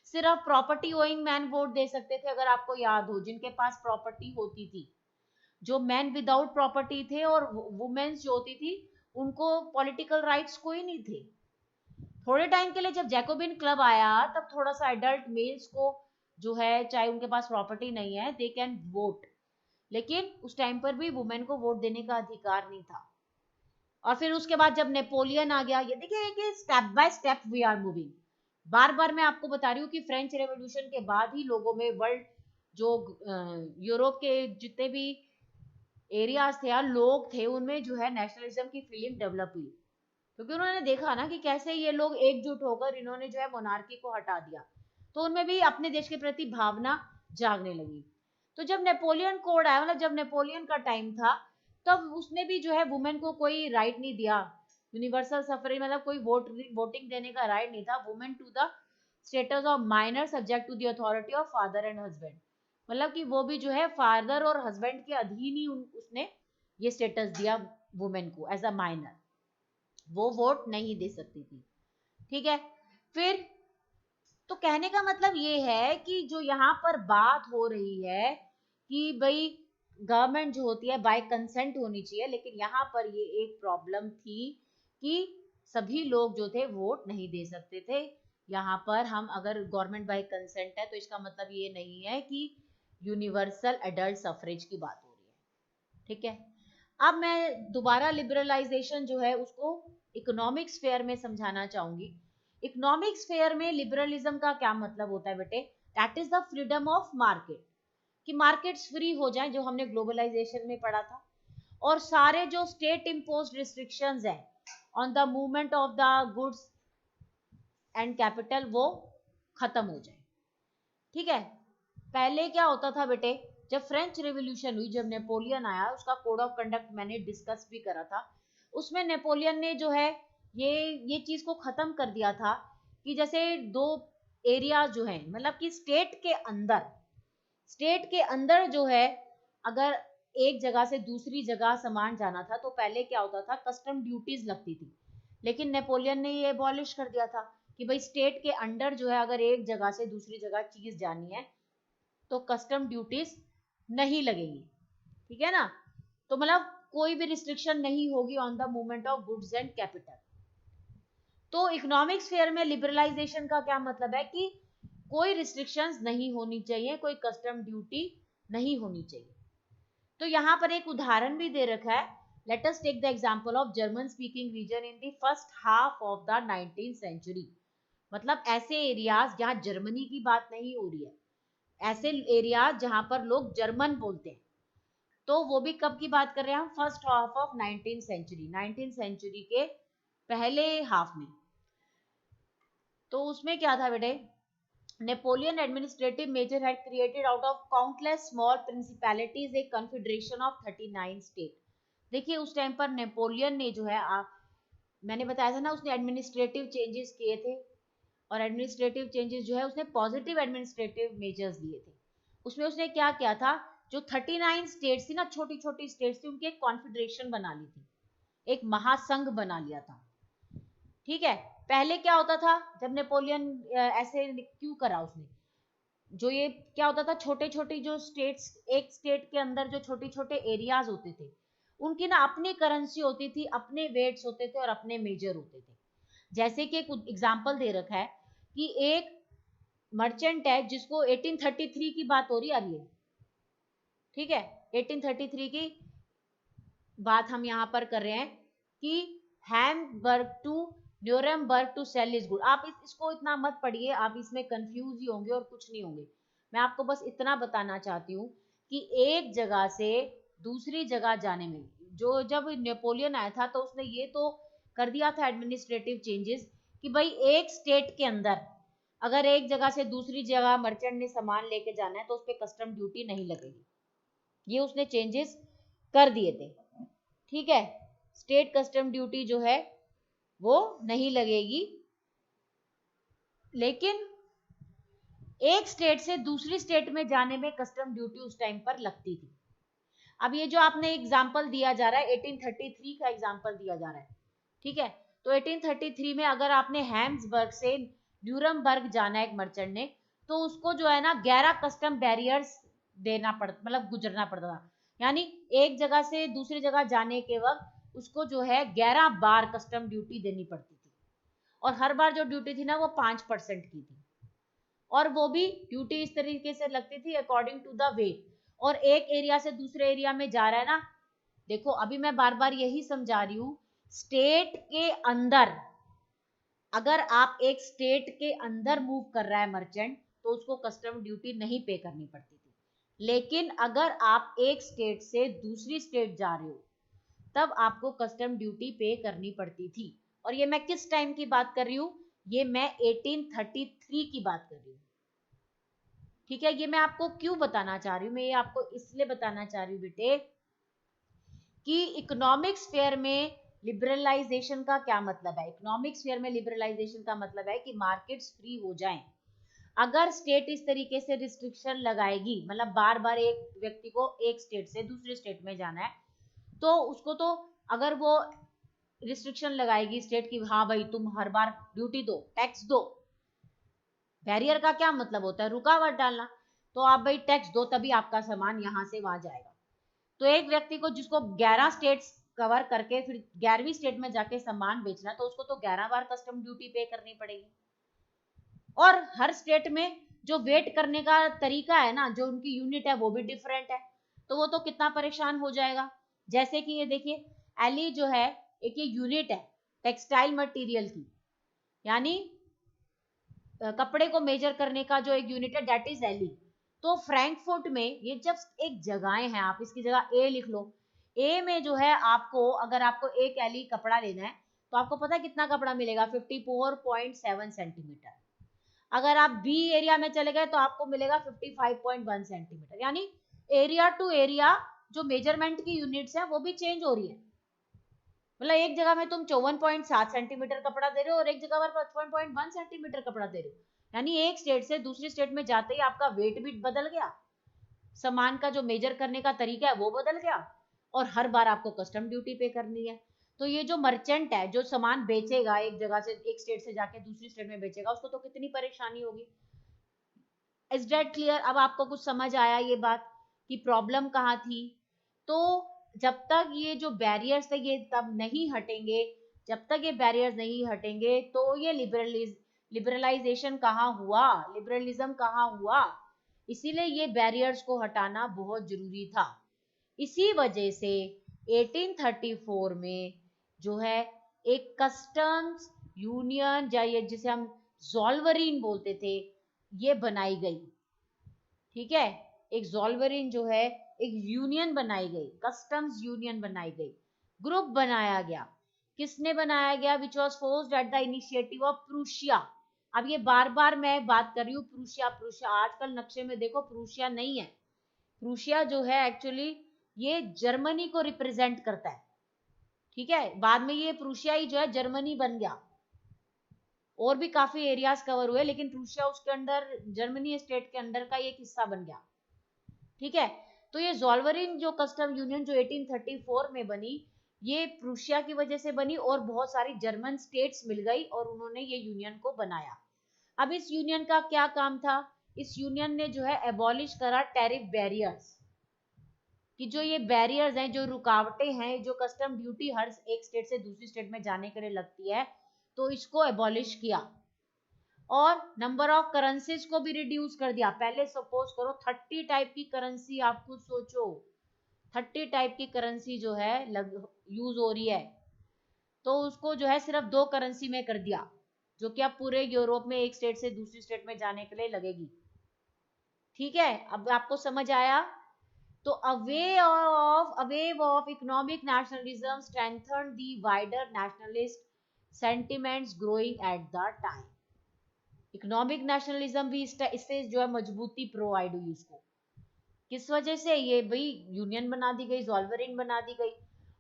सिर्फ प्रॉपर्टी ओइंग मैन वोट दे सकते थे, अगर आपको याद हो, जिनके पास प्रॉपर्टी होती थी। जो मैन विदाउट प्रॉपर्टी थे और वुमेन्स जो होती थी उनको पॉलिटिकल राइट्स कोई नहीं थे। थोड़े टाइम के लिए जब जैकोबिन क्लब आया तब थोड़ा सा एडल्ट मेल्स को जो है चाहे उनके पास प्रॉपर्टी नहीं है दे कैन वोट, लेकिन उस टाइम पर भी वुमेन को वोट देने का अधिकार नहीं था। और फिर उसके बाद जब नेपोलियन आ गया, ये देखिए कि step by step we are moving. बार बार मैं आपको बता रही हूँ कि फ्रेंच रेवोल्यूशन के बाद ही लोगों में वर्ल्ड जो यूरोप के जितने भी एरियाज थे या लोग थे उनमें जो है नेशनलिज्म की फीलिंग डेवलप हुई, क्योंकि उन्होंने देखा ना कि कैसे ये लोग एकजुट होकर इन्होंने जो है मोनार्की को हटा दिया, तो उनमें भी अपने देश के प्रति भावना जागने लगी। तो जब नेपोलियन कोड आया, मतलब जब नेपोलियन का टाइम था, तब उसने भी जो है वुमेन को कोई राइट नहीं दिया, यूनिवर्सल सफरेज मतलब कोई वोटिंग देने का राइट नहीं था, women to the status of minor subject to the authority of father and husband, मतलब कि वो भी जो है फादर और हस्बैंड के अधीन ही उसने ये स्टेटस दिया वुमेन को एज अ माइनर, वो वोट नहीं दे सकती थी। ठीक है, फिर तो कहने का मतलब ये है कि जो यहाँ पर बात हो रही है कि भाई गवर्नमेंट जो होती है बाय कंसेंट होनी चाहिए, लेकिन यहाँ पर ये एक प्रॉब्लम थी कि सभी लोग जो थे वोट नहीं दे सकते थे। यहाँ पर हम अगर गवर्नमेंट बाय कंसेंट है तो इसका मतलब ये नहीं है कि यूनिवर्सल एडल्ट सफरेज की बात हो रही है। ठीक है, अब मैं दोबारा लिबरलाइजेशन जो है उसको इकोनॉमिक स्फेयर में समझाना चाहूंगी। इकोनॉमिक स्फेयर में लिबरलिज्म का क्या मतलब होता है बेटे? That is the freedom of market, कि मार्केट्स फ्री हो जाएं, जो हमने ग्लोबलाइजेशन में पढ़ा था, और सारे जो स्टेट इम्पोज्ड रिस्ट्रिक्शंस हैं on the movement of the goods and capital वो खत्म हो जाए। ठीक है, पहले क्या होता था बेटे, जब फ्रेंच रेवोल्यूशन हुई, जब नेपोलियन आया, उसका कोड ऑफ कंडक्ट मैंने डिस्कस भी करा था, उसमें नेपोलियन ने जो है ये चीज को खत्म कर दिया था कि जैसे दो एरिया जो है, मतलब कि स्टेट के अंदर जो है अगर एक जगह से दूसरी जगह सामान जाना था तो पहले क्या होता था, कस्टम ड्यूटीज लगती थी, लेकिन नेपोलियन ने ये एबॉलिश कर दिया था कि भाई स्टेट के अंडर जो है अगर एक जगह से दूसरी जगह चीज जानी है तो कस्टम ड्यूटीज नहीं लगेगी। ठीक है ना, तो मतलब कोई भी रिस्ट्रिक्शन नहीं होगी on the movement of goods and capital. तो इकोनॉमिक स्फेयर में लिबरलाइजेशन का क्या मतलब है कि कोई रिस्ट्रिक्शंस नहीं होनी चाहिए, कोई कस्टम ड्यूटी नहीं होनी चाहिए। तो यहाँ पर एक उदाहरण भी दे रखा है, let us take the example of German speaking region in the first half of the 19th century, मतलब ऐसे एरियाज जहाँ जर्मनी की बात नहीं हो रही है, ऐसे एरिया जहां पर लोग जर्मन बोलते हैं, तो वो भी कब की बात कर रहे हैं हम, first half of 19th century, 19th century के पहले हाफ में। तो उसमें क्या था बेटे, Napoleon administrative major had created out of countless small principalities a confederation of 39 state. देखिए उस टाइम पर नेपोलियन ने जो है मैंने बताया था ना, उसने एडमिनिस्ट्रेटिव चेंजेस किए थे, और एडमिनिस्ट्रेटिव चेंजेस जो है उसने पॉजिटिव एडमिनिस्ट्रेटिव मेजर्स लिए थे। उसमें उसने क्या किया था, जो 39 स्टेट्स थी ना, छोटी छोटी स्टेट्स थी, उनकी एक कॉन्फेडरेशन बना ली थी, एक महासंघ बना लिया था। ठीक है, पहले क्या होता था जब नेपोलियन ऐसे क्यों करा उसने, जो ये क्या होता था, छोटे छोटे जो स्टेट्स, एक स्टेट के अंदर जो छोटे छोटे एरियाज होते थे, उनकी ना अपनी करेंसी होती थी, अपने वेट्स होते थे और अपने मेजर होते थे। जैसे कि एक एग्जांपल दे रखा है कि एक मर्चेंट है जिसको 1833 की बात हो रही है अभी, ठीक है, 1833 की बात हम यहाँ पर कर रहे हैं कि Hamburg to Nuremberg to sell is good. आप इसको इतना मत पढ़िए, आप इसमें कंफ्यूज ही होंगे और कुछ नहीं होंगे। मैं आपको बस इतना बताना चाहती हूँ कि एक जगह से दूसरी जगह जाने में, जो जब नेपोलियन आया था तो उसने ये तो कर दिया था एडमिनिस्ट्रेटिव चेंजेस कि भाई एक स्टेट के अंदर अगर एक जगह से दूसरी जगह मर्चेंट ने सामान लेके जाना है तो उस पर कस्टम ड्यूटी नहीं लगेगी, ये उसने चेंजेस कर दिए थे। ठीक है, स्टेट कस्टम ड्यूटी जो है वो नहीं लगेगी, लेकिन एक स्टेट से दूसरी स्टेट में जाने में कस्टम ड्यूटी उस टाइम पर लगती थी। अब ये जो आपने एग्जांपल दिया जा रहा है 1833 का एग्जांपल दिया जा रहा है, ठीक है, तो 1833 में अगर आपने हैम्सबर्ग से न्यूरमबर्ग जाना है एक मर्चेंट ने, तो उसको जो है ना 11 कस्टम बैरियर्स देना पड़, मतलब गुजरना पड़ता था। यानी एक जगह से दूसरी जगह जाने के वक्त उसको जो है 11 बार कस्टम ड्यूटी देनी पड़ती थी, और हर बार जो ड्यूटी थी ना वो 5% की थी, और वो भी ड्यूटी इस तरीके से लगती थी अकॉर्डिंग टू द वेट। और एक एरिया से दूसरे एरिया में जा रहा है ना, देखो अभी मैं बार बार यही समझा रही हूँ, स्टेट के अंदर अगर आप एक स्टेट के अंदर मूव कर रहा है मर्चेंट तो उसको कस्टम ड्यूटी नहीं पे करनी पड़ती थी, लेकिन अगर आप एक स्टेट से दूसरी स्टेट जा रहे हो तब आपको कस्टम ड्यूटी पे करनी पड़ती थी। और ये मैं किस टाइम की बात कर रही हूँ, ये मैं 1833 की बात कर रही हूँ। ठीक है, ये मैं आपको क्यों बताना चाह रही हूँ, मैं ये आपको इसलिए बताना चाह रही हूँ बेटे कि इकोनॉमिक्स फेयर में लिबरलाइजेशन का क्या मतलब है। इकोनॉमिक्स फेयर में लिबरलाइजेशन का मतलब है कि मार्केट्स फ्री हो जाएं। अगर स्टेट इस तरीके से रिस्ट्रिक्शन लगाएगी, मतलब बार बार एक व्यक्ति को एक स्टेट से दूसरे स्टेट में जाना है, तो उसको तो अगर वो रिस्ट्रिक्शन लगाएगी स्टेट की, हाँ भाई तुम हर बार ड्यूटी दो, टैक्स दो, बैरियर का क्या मतलब होता है, रुकावट डालना, तो आप भाई टैक्स दो तभी आपका सामान यहाँ से वहां जाएगा। तो एक व्यक्ति को जिसको 11 स्टेट्स कवर करके फिर 11वीं स्टेट में जाके सामान बेचना, तो उसको तो 11 बार कस्टम ड्यूटी पे करनी पड़ेगी। और हर स्टेट में जो वेट करने का तरीका है ना, जो उनकी यूनिट है वो भी डिफरेंट है, तो वो तो कितना परेशान हो जाएगा। जैसे कि ये देखिए, एली जो है एक ये यूनिट है टेक्सटाइल मटेरियल की, यानी कपड़े को मेजर करने का जो एक यूनिट है दैट इज एली। तो फ्रैंकफर्ट में ये जस्ट एक जगह है, आप इसकी जगह ए लिख लो। ए में जो है आपको, अगर आपको एक एली कपड़ा लेना है तो आपको पता है कितना कपड़ा मिलेगा, 54.7 सेंटीमीटर। अगर आप बी एरिया में चले गए तो आपको मिलेगा 55.1 सेंटीमीटर। यानी एरिया टू एरिया जो मेजरमेंट की यूनिट्स हैं वो भी चेंज हो रही है। मतलब एक जगह में तुम 54.7 सेंटीमीटर कपड़ा दे रहे हो और एक जगह पर 55.1 सेंटीमीटर कपड़ा दे रहे हो, यानी एक स्टेट से दूसरी स्टेट में जाते ही आपका वेट भी बदल गया, सामान का जो मेजर करने का तरीका है वो बदल गया, और हर बार आपको कस्टम ड्यूटी पे करनी है। तो ये जो मर्चेंट है जो सामान बेचेगा, एक जगह से एक स्टेट से जाके दूसरी स्टेट में बेचेगा, उसको तो कितनी परेशानी होगी। Is that clear? अब आपको कुछ समझ आया ये बात कि प्रॉब्लम कहाँ थी? तो जब तक ये जो बैरियर्स थे ये तब नहीं हटेंगे, जब तक ये बैरियर्स नहीं हटेंगे तो ये लिबरलाइजेशन कहाँ हुआ, लिबरलिज्म कहाँ हुआ। इसीलिए ये बैरियर्स को हटाना बहुत जरूरी था। इसी वजह से 1834 में जो है एक कस्टम्स यूनियन, या ये जिसे हम जॉल्वरीन बोलते थे, ये बनाई गई। ठीक है, एक जॉल्वरीन जो है एक यूनियन बनाई गई, कस्टम्स यूनियन बनाई गई, ग्रुप बनाया गया। किसने बनाया गया? Which was forced at the initiative of Prussia. अब ये बार बार मैं बात कर रही हूँ प्रूशिया प्रूशिया, आजकल नक्शे में देखो प्रूशिया नहीं है। प्रूशिया जो है एक्चुअली ये जर्मनी को रिप्रेजेंट करता है। ठीक है, बाद में ये प्रूशिया ही जो है जर्मनी बन गया, और भी काफी एरियाज कवर हुए, लेकिन प्रूशिया उसके अंडर, जर्मनी स्टेट के अंडर का एक हिस्सा बन गया। ठीक है। तो ये ज़ोल्वरिन जो कस्टम यूनियन जो 1834 में बनी, ये प्रूशिया की वजह से बनी और बहुत सारी जर्मन स्टेट्स मिल गई और उन्होंने ये यूनियन को बनाया। अब इस यूनियन का क्या काम था? इस यूनियन ने जो है एबॉलिश करा टैरिफ बैरियर्स, कि जो ये बैरियर्स हैं, जो रुकावटें हैं, जो कस्टम ड्यूटी हर एक स्टेट से दूसरी स्टेट में जाने के लिए लगती है, तो इसको एबॉलिश किया। और नंबर ऑफ करेंसीज को भी रिड्यूस कर दिया। पहले सपोज करो 30 टाइप की करेंसी, आप खुद सोचो 30 टाइप की करेंसी जो है यूज हो रही है, तो उसको जो है सिर्फ 2 करेंसी में कर दिया, जो कि आप पूरे यूरोप में एक स्टेट से दूसरी स्टेट में जाने के लिए लगेगी। ठीक है, अब आपको समझ आया? तो a wave of economic nationalism strengthened the wider nationalist sentiments growing at the time. Economic nationalism भी इससे जो है मजबूती प्रोवाइड हुई उसको। किस वजह से? ये भाई यूनियन बना दी गई, ज़ोल्वरिन बना दी गई,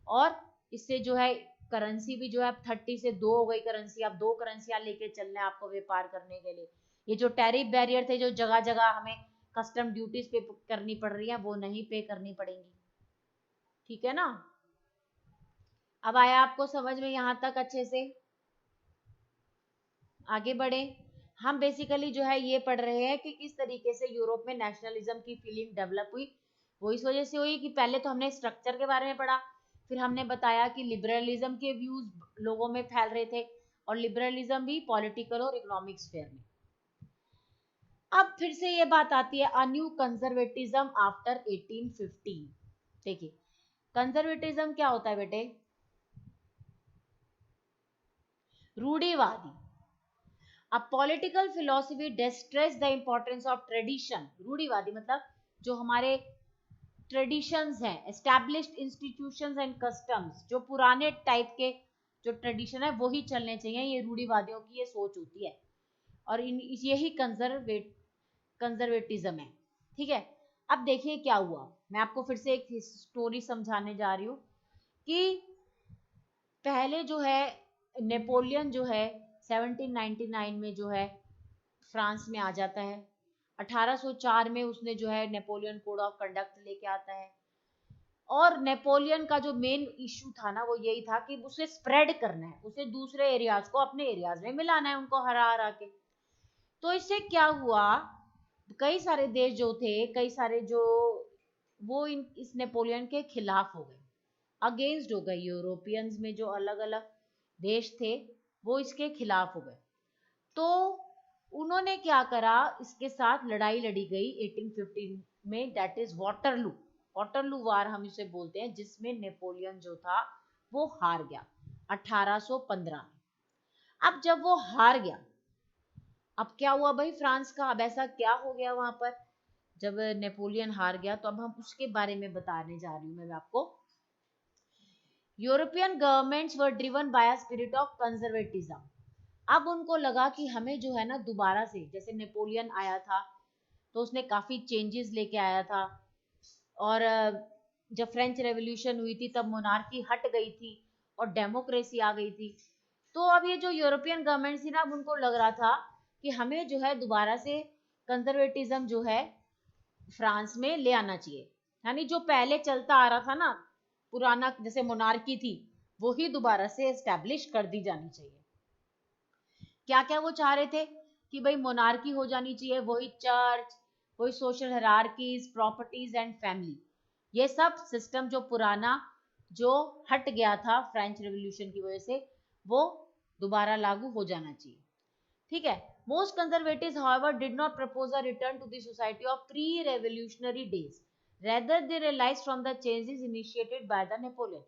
और इससे जो है करेंसी भी जो है 30 से 2 हो गई करेंसी। अब 2 करेंसियां लेके चलना है आपको व्यापार करने के लिए। ये जो टैरिफ बैरियर थे, जो जगह जगह हमें कस्टम ड्यूटीज पे करनी पड़ रही है, वो नहीं पे करनी पड़ेंगी। ठीक है ना? अब आया आपको समझ में यहाँ तक अच्छे से? आगे बढ़े। हम बेसिकली जो है ये पढ़ रहे हैं कि किस तरीके से यूरोप में नेशनलिज्म की फीलिंग डेवलप हुई। वो इस वजह से हुई कि पहले तो हमने स्ट्रक्चर के बारे में पढ़ा, फिर हमने बताया कि लिबरलिज्म के व्यूज लोगों में फैल रहे थे, और लिबरलिज्म भी पॉलिटिकल और इकोनॉमिक स्फीयर में। अब फिर से ये बात आती है, अ न्यू कंजर्वेटिज्म आफ्टर 1815। देखिए कंजर्वेटिज्म क्या होता है बेटे? रूढ़िवादी। A political philosophy stress the importance of tradition. रूढ़िवादी मतलब जो हमारे ट्रेडिशंस हैं, एस्टैब्लिश्ड इंस्टीट्यूशंस एंड कस्टम्स, जो पुराने टाइप के जो ट्रेडिशन है वही चलने चाहिए, ये रूढ़िवादियों की ये सोच होती है, और यही कंजर्वेटिज्म है। ठीक है। अब देखिए क्या हुआ, मैं आपको फिर से एक स्टोरी समझाने जा रही हूँ कि पहले जो है नेपोलियन जो है 1799 में जो है फ्रांस में आ जाता है। 1804 में उसने जो है नेपोलियन कोड ऑफ कंडक्ट लेके आता है, और नेपोलियन का जो मेन इशू था ना वो यही था कि उसे स्प्रेड करना है, उसे दूसरे एरियाज को अपने एरियाज में मिलाना है, उनको हरा हरा के। तो इससे क्या हुआ, कई सारे देश जो थे, कई सारे जो वो इस नेपोलियन के खिलाफ हो गए, अगेंस्ट हो गए। यूरोपियंस में जो अलग अलग देश थे वो इसके खिलाफ हो गए। तो उन्होंने क्या करा, इसके साथ लड़ाई लड़ी गई 1815 में, दैट इज वाटरलू। वाटरलू वार हम इसे बोलते हैं, जिसमें नेपोलियन जो था वो हार गया 1815 में। अब जब वो हार गया, अब क्या हुआ भाई फ्रांस का? अब ऐसा क्या हो गया वहां पर जब नेपोलियन हार गया? तो अब हम उसके बारे में बताने जा रही हूँ मैं आपको। European governments were driven by a spirit of conservatism. अब उनको लगा कि हमें जो है ना दोबारा से, जैसे नेपोलियन आया था तो उसने काफी चेंजेस लेके आया था, और जब फ्रेंच रेवोल्यूशन हुई थी तब मोनार्की हट गई थी और डेमोक्रेसी आ गई थी। तो अब ये जो यूरोपियन गवर्नमेंट थी ना, अब उनको लग रहा था कि हमें जो है दोबारा से कंजर्वेटिज्म जो है फ्रांस में ले आना चाहिए, यानी जो पहले चलता आ रहा था ना पुराना, जैसे मोनार्की थी, वही दोबारा से एस्टैब्लिश कर दी जानी चाहिए। क्या क्या वो चाह रहे थे कि भाई मोनार्की हो जानी चाहिए, वही चर्च, वही social hierarchies, properties and family, ये सब सिस्टम जो पुराना जो हट गया था फ्रेंच रेवोल्यूशन की वजह से, वो दोबारा लागू हो जाना चाहिए। ठीक है। Most conservatives however did not propose a return to the society of pre revolutionary days, rather they realised from the changes initiated by the Napoleon.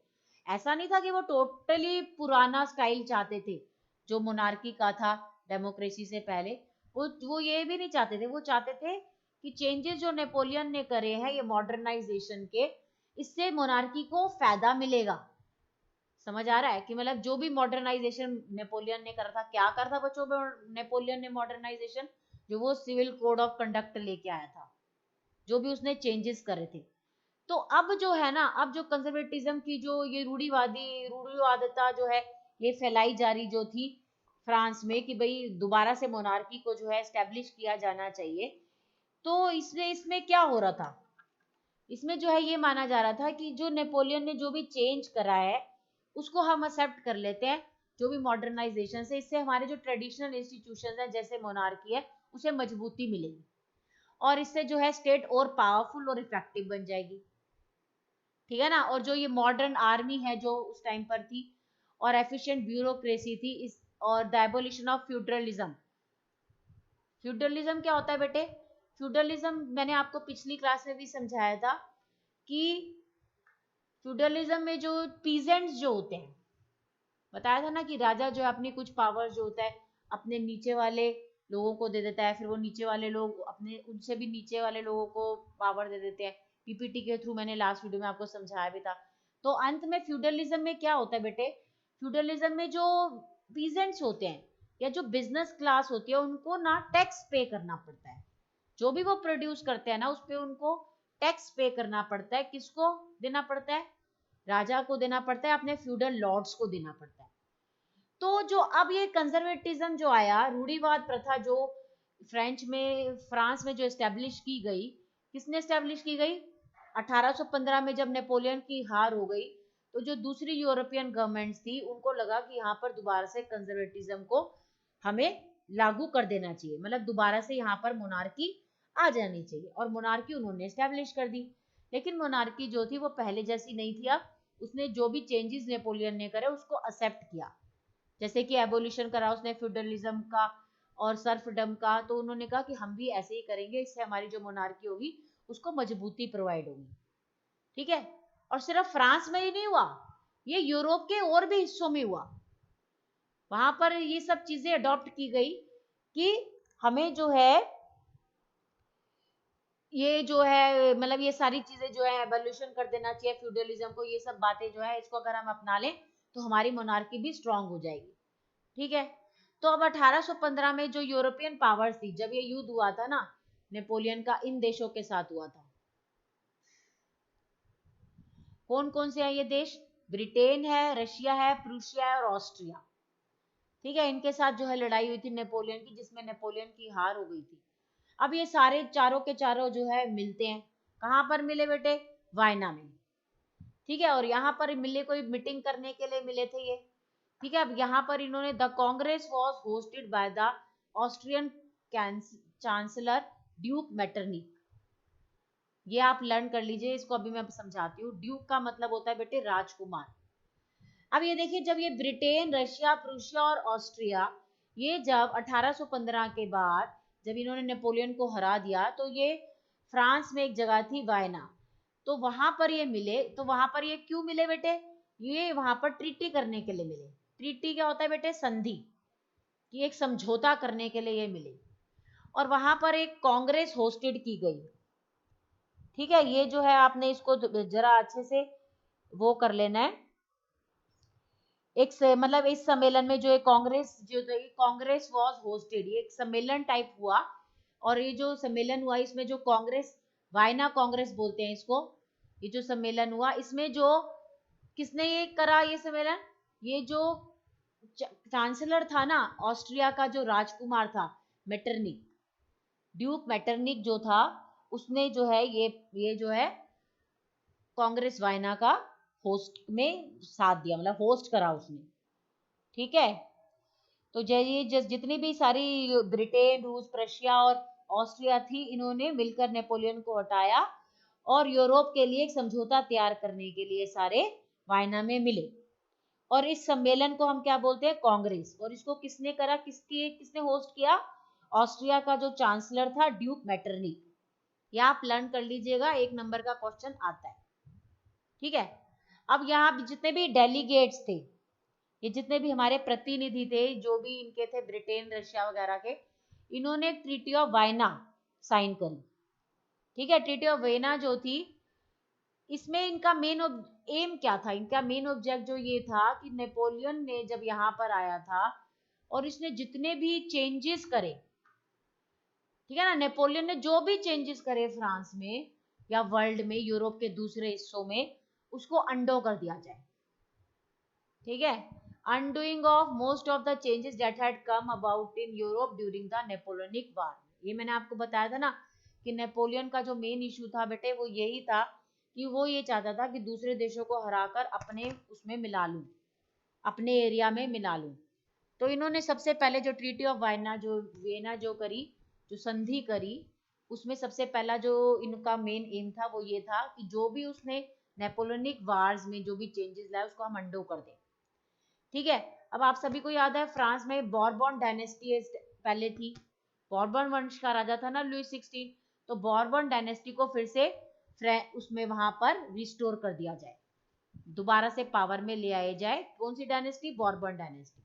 ऐसा नहीं था कि वो टोटली पुराना स्टाइल चाहते थे जो मोनार्की का था डेमोक्रेसी से पहले, वो ये भी नहीं चाहते थे। वो चाहते थे कि चेंजेस जो नेपोलियन ने करे हैं ये मॉडर्नाइजेशन के, इससे मोनार्की को फायदा मिलेगा। समझ आ रहा है कि मतलब जो भी मॉडर्नाइजेशन नेपोलियन ने करा था, क्या करा था बच्चों नेपोलियन ने मॉडर्नाइजेशन, जो वो सिविल कोड ऑफ कंडक्ट लेके आया था, जो भी उसने चेंजेस करे थे। तो अब जो है ना, अब जो कंजर्वेटिज्म की जो ये रूढ़िवादिता जो है ये फैलाई जा रही जो थी फ्रांस में, कि भाई दोबारा से मोनार्की को जो है एस्टेब्लिश किया जाना चाहिए। तो इसमें इसमें क्या हो रहा था, इसमें जो है ये माना जा रहा था कि जो नेपोलियन ने जो भी चेंज करा है उसको हम एक्सेप्ट कर लेते हैं, जो भी मॉडर्नाइजेशन से, इससे हमारे जो ट्रेडिशनल इंस्टीट्यूशन है जैसे मोनार्की है उसे मजबूती मिलेगी, और इससे जो है स्टेट और पावरफुल और इफेक्टिव बन जाएगी, ठीक है ना। और जो ये मॉडर्न आर्मी है जो उस टाइम पर थी, और एफिशिएंट ब्यूरोक्रेसी थी इस, और द एबोलिशन ऑफ फ्यूडरलिज्म। फ्यूडरलिज्म क्या होता है बेटे? फ्यूडरलिज्म मैंने आपको पिछली क्लास में भी समझाया था कि फ्यूडरलिज्म में जो पीजेंट्स जो होते हैं, बताया था ना कि राजा जो है अपनी कुछ पावर जो होता है अपने नीचे वाले लोगों को दे देता है, फिर वो नीचे वाले लोग अपने उनसे भी नीचे वाले लोगों को पावर दे देते हैं। पीपीटी के थ्रू मैंने लास्ट वीडियो में आपको समझाया भी था। तो अंत में फ्यूडरलिज्म में क्या होता है बेटे? फ्यूडरलिज्म में जो पीजेंट्स होते हैं या जो बिजनेस क्लास होती है उनको ना टैक्स पे करना पड़ता है, जो भी वो प्रोड्यूस करते हैं ना उस पे उनको टैक्स पे करना पड़ता है। किसको देना पड़ता है? राजा को देना पड़ता है, अपने फ्यूडल लॉर्ड्स को देना पड़ता है। तो जो अब ये कंजर्वेटिज्म जो आया, रूढ़िवाद प्रथा जो फ्रांस में जो एस्टेब्लिश की गई, किसने एस्टेब्लिश की गई? 1815 में जब नेपोलियन की हार हो गई तो जो दूसरी यूरोपियन गवर्नमेंट्स थी उनको लगा कि यहाँ पर दोबारा से कंजर्वेटिज्म को हमें लागू कर देना चाहिए, मतलब दोबारा से यहाँ पर मोनार्की आ जानी चाहिए, और मोनार्की उन्होंने एस्टेब्लिश कर दी। लेकिन मोनार्की जो थी वो पहले जैसी नहीं थी, अब उसने जो भी चेंजेस नेपोलियन ने करे उसको एक्सेप्ट किया, जैसे कि एबोलिशन करा उसने फ्यूडलिज्म का और सर्फडम का, तो उन्होंने कहा कि हम भी ऐसे ही करेंगे, इससे हमारी जो मोनार्की होगी उसको मजबूती प्रोवाइड होगी, ठीक है। और सिर्फ फ्रांस में ही नहीं हुआ, ये यूरोप के और भी हिस्सों में हुआ, वहां पर ये सब चीजें अडॉप्ट की गई कि हमें जो है ये जो है मतलब ये सारी चीजें जो है एवोल्यूशन कर देना चाहिए फ्यूडलिज्म को, ये सब बातें जो है इसको अगर हम अपना लें तो हमारी मोनार्की भी स्ट्रांग हो जाएगी, ठीक है। तो अब 1815 में जो यूरोपियन पावर्स थी, जब ये युद्ध हुआ था ना नेपोलियन का, इन देशों के साथ हुआ था। कौन कौन से हैं ये देश? ब्रिटेन है, रशिया है, प्रूशिया है और ऑस्ट्रिया, ठीक है। इनके साथ जो है लड़ाई हुई थी नेपोलियन की, जिसमें नेपोलियन की हार हो गई थी। अब ये सारे चारों के चारों जो है मिलते हैं, कहाँ पर मिले बेटे? वायना में, ठीक है। और यहाँ पर मिले, कोई मीटिंग करने के लिए मिले थे ये, ठीक है। अब यहाँ पर इन्होंने, the Congress was hosted by the Austrian chancellor Duke Metternich, ये आप लर्न कर लीजिए, इसको अभी मैं समझाती हूँ। ड्यूक का मतलब होता है बेटे राजकुमार। अब ये देखिए, जब ये ब्रिटेन, रशिया, प्रूशिया और ऑस्ट्रिया, ये जब 1815 के बाद जब इन्होंने नेपोलियन को हरा दिया तो ये फ्रांस में एक जगह थी वायना, तो वहां पर ये मिले। तो वहां पर ये क्यों मिले बेटे? ये वहां पर ट्रीटी करने के लिए मिले। ट्रीटी क्या होता है बेटे? संधि, कि एक समझौता करने के लिए ये मिले, और वहां पर एक कांग्रेस होस्टेड की गई, ठीक है। ये जो है आपने इसको जरा अच्छे से वो कर लेना है। एक मतलब इस सम्मेलन में जो एक कांग्रेस जो कांग्रेस वाज होस्टेड, ये एक सम्मेलन टाइप हुआ, और ये जो सम्मेलन हुआ इसमें जो कांग्रेस, वायना कांग्रेस बोलते हैं इसको, ये जो सम्मेलन हुआ इसमें जो किसने ये करा ये सम्मेलन? ये जो चांसलर था ना ऑस्ट्रिया का, जो राजकुमार था मेटरनिक, ड्यूक मेटरनिक जो था, उसने जो है ये जो है कांग्रेस वायना का होस्ट में साथ दिया, मतलब होस्ट करा उसने, ठीक है। तो ये जितनी भी सारी ब्रिटेन, रूस, प्रशिया और ऑस्ट्रिया थी, इन्होंने मिलकर नेपोलियन को हटाया और यूरोप के लिए एक समझौता तैयार करने के लिए सारे वायना में मिले, और इस सम्मेलन को हम क्या बोलते हैं? कांग्रेस। और इसको किसने करा, किसने होस्ट किया? ऑस्ट्रिया का जो चांसलर था ड्यूक मेटरनिक। ये आप लर्न कर लीजिएगा, 1 नंबर का क्वेश्चन आता है, ठीक है। अब यहाँ जितने भी डेलीगेट्स थे, ये जितने भी हमारे प्रतिनिधि थे जो भी इनके थे ब्रिटेन, रशिया वगैरह के, इन्होंने ट्रीटी ऑफ वायना साइन करी, ठीक है। ट्रीटी ऑफ वायना जो थी, इसमें इनका मेन एम क्या था? इनका मेन ऑब्जेक्ट जो ये था कि नेपोलियन ने जब यहाँ पर आया था और इसने जितने भी चेंजेस करे, ठीक है ना, नेपोलियन ने जो भी चेंजेस करे फ्रांस में या वर्ल्ड में, यूरोप के दूसरे हिस्सों में, उसको अंडो कर दिया जाए, ठीक है। Undoing of most of the changes that had come about in Europe during the Napoleonic war. ये मैंने आपको बताया था ना कि नेपोलियन का जो मेन इशू था बेटे वो यही था कि वो ये चाहता था कि दूसरे देशों को हराकर अपने उसमें मिला लूं, अपने एरिया में मिला लूं। तो इन्होंने सबसे पहले जो ट्रीटी ऑफ वियना जो करी, जो संधि करी, उसमें सबसे पहला जो इनका मेन एम था वो ये था कि जो भी उसने नेपोलियनिक वार्स में जो भी चेंजेस लाए उसको हम अंडो कर दें। ठीक है। अब आप सभी को याद है फ्रांस में बॉर्बन डायनेस्टी पहले थी, बॉर्बन वंश का राजा था ना लुई 16। तो बॉर्बन डायनेस्टी को फिर से उसमें वहां पर रिस्टोर कर दिया जाए, दोबारा से पावर में ले आए जाए। कौन सी डायनेस्टी? Bourbon dynasty.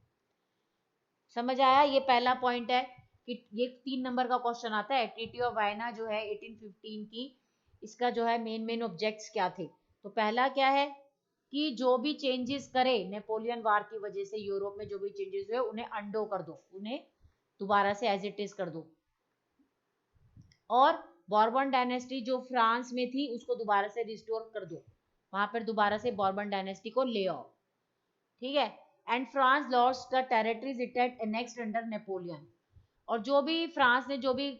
समझ आया? ये पहला पॉइंट है कि ये 3 नंबर का क्वेश्चन आता है। ट्रीटी ऑफ वायना जो है 1815 की, इसका जो है मेन ऑब्जेक्ट्स क्या थे? तो पहला क्या है कि जो भी चेंजेस करे नेपोलियन वार की वजह से यूरोप में जो भी चेंजेस हुए उन्हें अंडो कर दो, उन्हें दोबारा से एज इट इज कर दो। और बॉर्बन डायनेस्टी जो फ्रांस में थी उसको दोबारा से रिस्टोर कर दो, वहां पर दोबारा से बॉर्बन डायनेस्टी को ले आओ। ठीक है। And France lost the territories it had annexed under Napoleon. और जो भी फ्रांस ने जो भी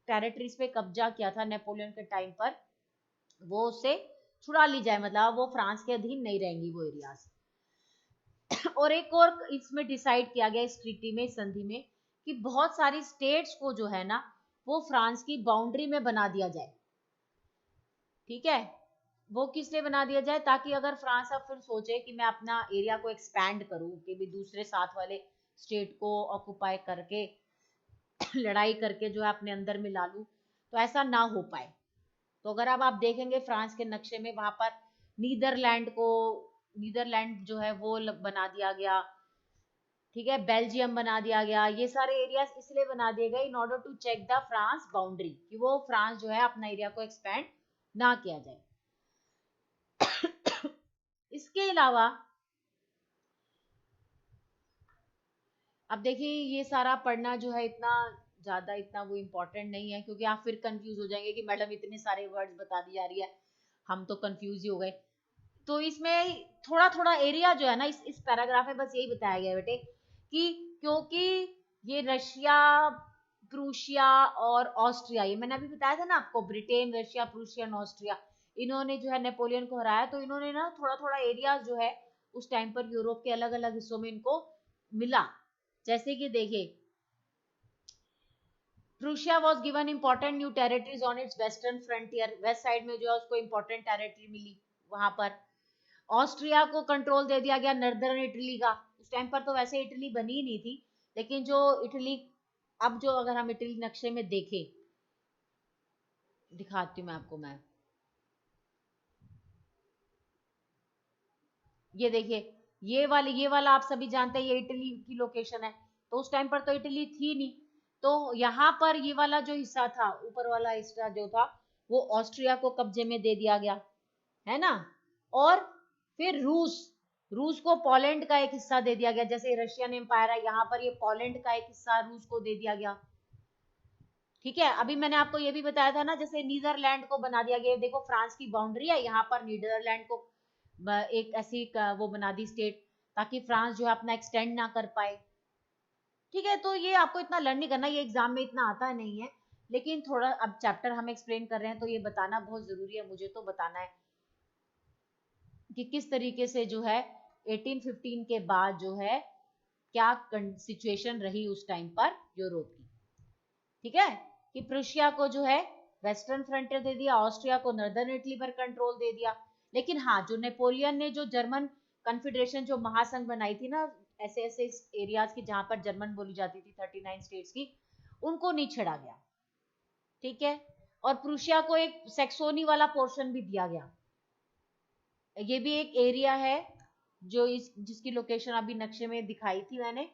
टेरिटरीज पे कब्जा किया था नेपोलियन के टाइम पर, वो उससे छुड़ा ली जाए, मतलब वो फ्रांस के अधीन नहीं रहेंगी वो एरियाज। और एक और इसमें डिसाइड किया गया इस ट्रीटी में, संधि में, कि बहुत सारी स्टेट्स को जो है ना वो फ्रांस की बाउंड्री में बना दिया जाए। ठीक है। वो किस लिए बना दिया जाए? ताकि अगर फ्रांस अब फिर सोचे कि मैं अपना एरिया को एक्सपैंड करूं, कि भी दूसरे साथ वाले स्टेट को ऑक्युपाई करके लड़ाई करके जो है अपने अंदर मिला लूं, तो ऐसा ना हो पाए। तो अगर अब आप देखेंगे फ्रांस के नक्शे में वहां पर नीदरलैंड जो है वो बना दिया गया। ठीक है। बेल्जियम बना दिया गया। ये सारे एरियाज इसलिए बना दिए गए in order to check the France boundary, कि वो फ्रांस जो है अपना एरिया को एक्सपैंड ना किया जाए। इसके अलावा अब देखिए ये सारा पढ़ना जो है इतना ज्यादा इतना वो इम्पोर्टेंट नहीं है, क्योंकि आप फिर कंफ्यूज हो जाएंगे कि मैडम इतने सारे वर्ड्स बता दी जा रही है, हम तो कंफ्यूज ही हो गए। तो इसमें थोड़ा थोड़ा एरिया जो है ना इस पैराग्राफ में बस यही बताया गया बेटे कि क्योंकि ये रशिया, प्रूशिया और ऑस्ट्रिया, ये मैंने अभी बताया था ना आपको, ब्रिटेन, रशिया, प्रूशिया और ऑस्ट्रिया, इन्होंने जो है नेपोलियन को हराया। तो इन्होंने ना थोड़ा थोड़ा एरिया जो है उस टाइम पर यूरोप के अलग अलग हिस्सों में इनको मिला। जैसे कि देखिए, Prussia was given important new territories on it's western frontier, west side में जो है उसको इंपॉर्टेंट टेरिटरी मिली वहां पर। ऑस्ट्रिया को कंट्रोल दे दिया गया नॉर्दर्न इटली का। उस टाइम पर तो वैसे इटली बनी ही नहीं थी, लेकिन जो इटली, अब जो अगर हम इटली नक्शे में देखें, दिखाती हूँ मैं आपको मैप। ये देखिए, ये वाला आप सभी जानते हैं ये इटली की लोकेशन है। तो उस टाइम पर तो इटली थी नहीं, तो यहाँ पर ये वाला जो हिस्सा था, ऊपर वाला हिस्सा जो था, वो ऑस्ट्रिया को कब्जे में दे दिया गया, है ना। और फिर रूस को पोलैंड का एक हिस्सा दे दिया गया। जैसे रशियन एम्पायर है, यहाँ पर ये पोलैंड का एक हिस्सा रूस को दे दिया गया। ठीक है। अभी मैंने आपको ये भी बताया था ना, जैसे नीदरलैंड को बना दिया गया। देखो फ्रांस की बाउंड्री है, यहाँ पर नीदरलैंड को एक ऐसी वो बना दी स्टेट, ताकि फ्रांस जो है अपना एक्सटेंड ना कर पाए। ठीक है। तो ये आपको इतना लर्न नहीं करना, ये एग्जाम में इतना आता नहीं है, लेकिन थोड़ा अब चैप्टर हम एक्सप्लेन कर रहे हैं तो ये बताना बहुत जरूरी है, मुझे तो बताना है कि किस तरीके से जो है 1815 के बाद जो है क्या सिचुएशन रही उस टाइम पर यूरोप की। ठीक है। कि प्रूशिया को जो है वेस्टर्न फ्रंटियर दे दिया, ऑस्ट्रिया को नॉर्दर्न इटली पर कंट्रोल दे दिया। लेकिन हाँ, जो नेपोलियन ने जो जर्मन कॉन्फेडरेशन जो महासंघ बनाई थी ना, ऐसे ऐसे एरियाज की जहां पर जर्मन बोली जाती थी 39 स्टेट्स की, उनको नहीं छेड़ा गया। ठीक है। और प्रूशिया को एक सेक्सोनी वाला पोर्शन भी दिया गया। ये भी एक एरिया है जो जिसकी लोकेशन अभी नक्शे में दिखाई थी मैंने।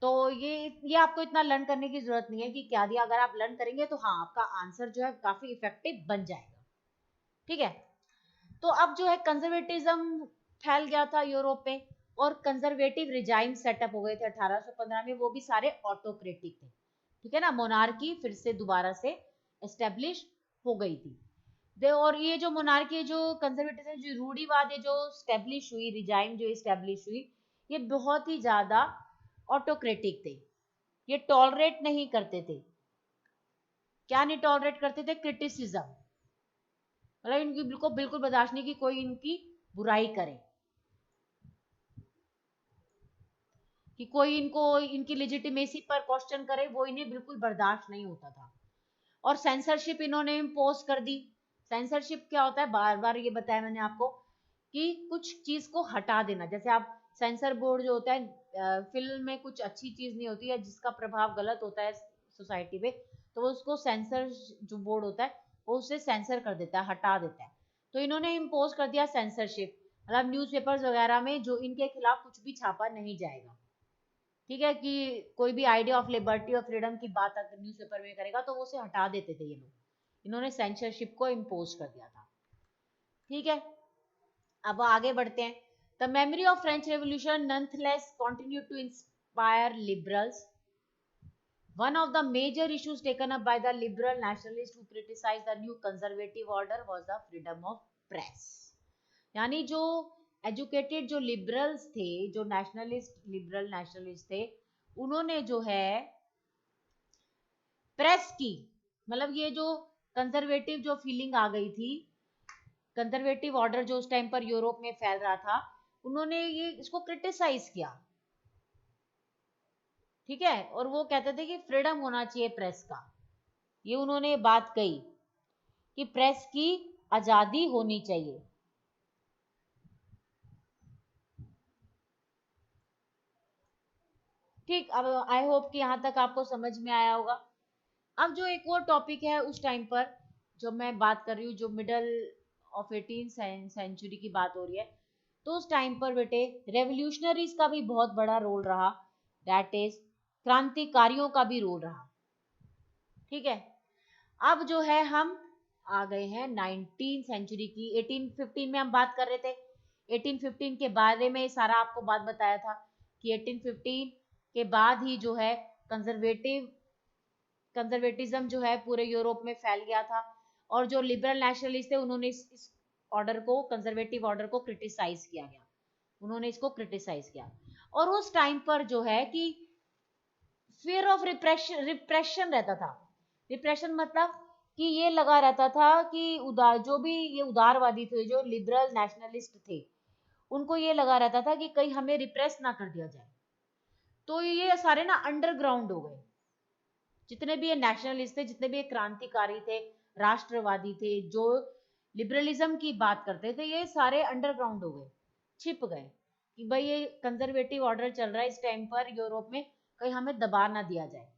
तो ये आपको इतना लर्न करने की जरूरत नहीं है कि क्या दिया। अगर आप लर्न करेंगे तो हाँ, आपका आंसर जो है काफी इफेक्टिव बन जाएगा। ठीक है। तो अब जो है कंजर्वेटिज्म फैल गया था यूरोप में, और कंजर्वेटिव रिजाइम सेटअप हो गए थे 1815 में, वो भी सारे ऑटोक्रेटिक थे। ठीक है ना, मोनार्की फिर से दोबारा से एस्टेब्लिश हो गई थी। और ये जो मोनार्की, जो कंजर्वेटिज्म, जो रूढ़िवाद जो स्टेब्लिश हुई, रिजाइम जो स्टेब्लिश हुई, ये बहुत ही ज्यादा ऑटोक्रेटिक थे। ये टॉलरेट नहीं करते थे। क्या नहीं टॉलरेट करते थे? क्रिटिसिज्म। मतलब इनकी बिल्कुल बिल्कुल बर्दाश्त नहीं कि कोई इनकी बुराई करे, कि कोई इनको इनकी लेजिटिमेसी पर क्वेश्चन करे, वो इन्हें बिल्कुल बर्दाश्त नहीं होता था। और सेंसरशिप इन्होंने इम्पोज कर दी। सेंसरशिप क्या होता है, बार बार ये बताया मैंने आपको कि कुछ चीज को हटा देना। जैसे आप सेंसर बोर्ड जो होता है, फिल्म में कुछ अच्छी चीज नहीं होती है जिसका प्रभाव गलत होता है सोसाइटी पे, तो वो उसको सेंसर जो बोर्ड होता है वो उसे सेंसर कर देता है, हटा देता है। तो इन्होंने इम्पोज कर दिया सेंसरशिप, मतलब न्यूज़पेपर्स वगैरह में जो इनके खिलाफ कुछ भी छापा नहीं जाएगा। ठीक है, कि कोई भी आइडिया ऑफ लिबर्टी और फ्रीडम की बात अगर न्यूज़पेपर में करेगा तो वो उसे हटा देते थे ये लोग। इन्होंने सेंसरशिप को इम्पोज कर दिया था। ठीक है, अब आगे बढ़ते हैं। The memory of French revolution nonetheless continue to inspire liberals. One of the major issues taken up by the liberal nationalists who criticized the new conservative order was the freedom of press. यानी जो educated जो liberals थे, जो nationalist liberal nationalist थे, उन्होंने जो है press की, मतलब ये जो कंजर्वेटिव जो फीलिंग आ गई थी, कंजर्वेटिव ऑर्डर जो उस टाइम पर यूरोप में फैल रहा था, उन्होंने ये इसको क्रिटिसाइज किया। ठीक है, और वो कहते थे कि फ्रीडम होना चाहिए प्रेस का। ये उन्होंने बात कही कि प्रेस की आजादी होनी चाहिए। ठीक, अब आई होप कि यहाँ तक आपको समझ में आया होगा। अब जो एक और टॉपिक है उस टाइम पर जो मैं बात कर रही हूँ, जो मिडल ऑफ 18th सेंचुरी की बात हो रही है, तो उस टाइम पर बेटे रेवोल्यूशनरीज का भी बहुत बड़ा रोल रहा, दैट इज क्रांतिकारियों का भी रोल रहा। ठीक है, अब जो है हम आ गए हैं 19 सेंचुरी की। 1815 में हम बात कर रहे थे, 1815 के बारे में सारा आपको बात बताया था कि 1815 के बाद ही जो है कंजर्वेटिज्म जो है पूरे यूरोप में फैल गया था। और जो लिबरल नेशनलिस्ट थे उन्होंने इस ऑर्डर को, कंजर्वेटिव ऑर्डर को क्रिटिसाइज किया गया, उन्होंने इसको क्रिटिसाइज किया। और उस टाइम पर जो है कि फियर ऑफ रिप्रेशन रिप्रेशन रहता था। रिप्रेशन मतलब कि ये लगा रहता था कि उदार जो भी ये उदारवादी थे, जो लिबरल नेशनलिस्ट थे, उनको ये लगा रहता था कि कहीं हमें रिप्रेस ना कर दिया जाए। तो ये सारे ना अंडरग्राउंड हो गए, जितने भी ये नेशनलिस्ट थे, जितने भी ये क्रांतिकारी थे, राष्ट्रवादी थे, जो लिबरलिज्म की बात करते थे, ये सारे अंडरग्राउंड हो गए, छिप गए कि भाई ये कंजर्वेटिव ऑर्डर चल रहा है इस टाइम पर यूरोप में, कहीं हमें दबा ना दिया जाए।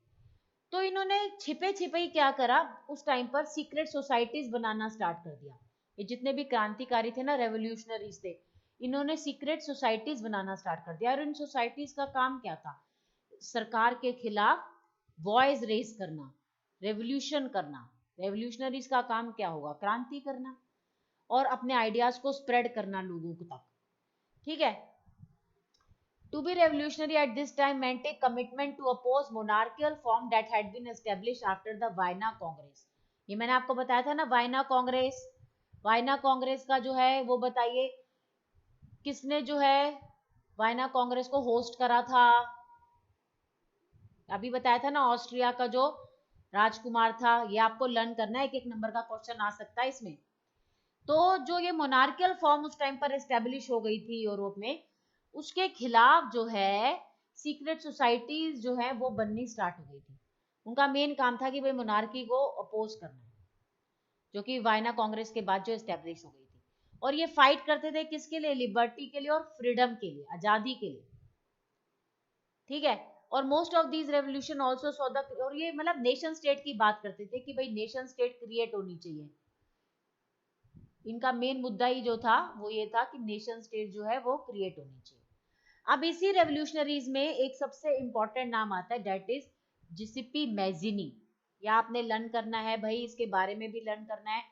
तो इन्होंने छिपे छिपे ही क्या करा, उस टाइम पर सीक्रेट सोसाइटीज बनाना स्टार्ट कर दिया। ये जितने भी क्रांतिकारी थे ना, रेवोल्यूशनरीज थे, इन्होंने सीक्रेट सोसाइटीज बनाना स्टार्ट कर दिया। और इन सोसाइटीज का काम क्या था, सरकार के खिलाफ वॉइस रेज करना, रेवोल्यूशन करना। रेवोल्यूशनरीज का काम क्या होगा, क्रांति करना और अपने आइडियाज को स्प्रेड करना लोगों तक। ठीक है, to be revolutionary at this time meant a commitment to oppose monarchical form that had been established after the Vienna Congress. ये मैंने आपको बताया था ना, वाइना कांग्रेस। वाइना कांग्रेस का जो है वो बताइए, किसने जो है वाइना कांग्रेस को होस्ट करा था। अभी बताया था ना, ऑस्ट्रिया का जो राजकुमार था। ये आपको लर्न करना है, एक एक नंबर का क्वेश्चन आ सकता है इसमें। तो जो ये मोनार्कियल फॉर्म उस टाइम पर एस्टेब्लिश हो गई थी यूरोप में, उसके खिलाफ जो है सीक्रेट सोसाइटीज जो है वो बननी स्टार्ट हो गई थी। उनका मेन काम था कि भाई मोनार्की को अपोज करना है, जो कि वाइना कांग्रेस के बाद जो एस्टेब्लिश हो गई थी। और ये फाइट करते थे किसके लिए, लिबर्टी के लिए और फ्रीडम के लिए, आजादी के लिए। ठीक है, और most of these revolution also saw the, और ये मतलब नेशन स्टेट की बात करते थे कि भाई नेशन स्टेट क्रिएट होनी चाहिए। इनका मेन मुद्दा ही जो था वो ये था कि नेशन स्टेट जो है वो क्रिएट होनी चाहिए। अब इसी रेवोल्यूशनरीज में एक सबसे इंपॉर्टेंट नाम आता है, दैट इज जिसिपी मैजिनी। या आपने लर्न करना है भाई, इसके बारे में भी लर्न करना है,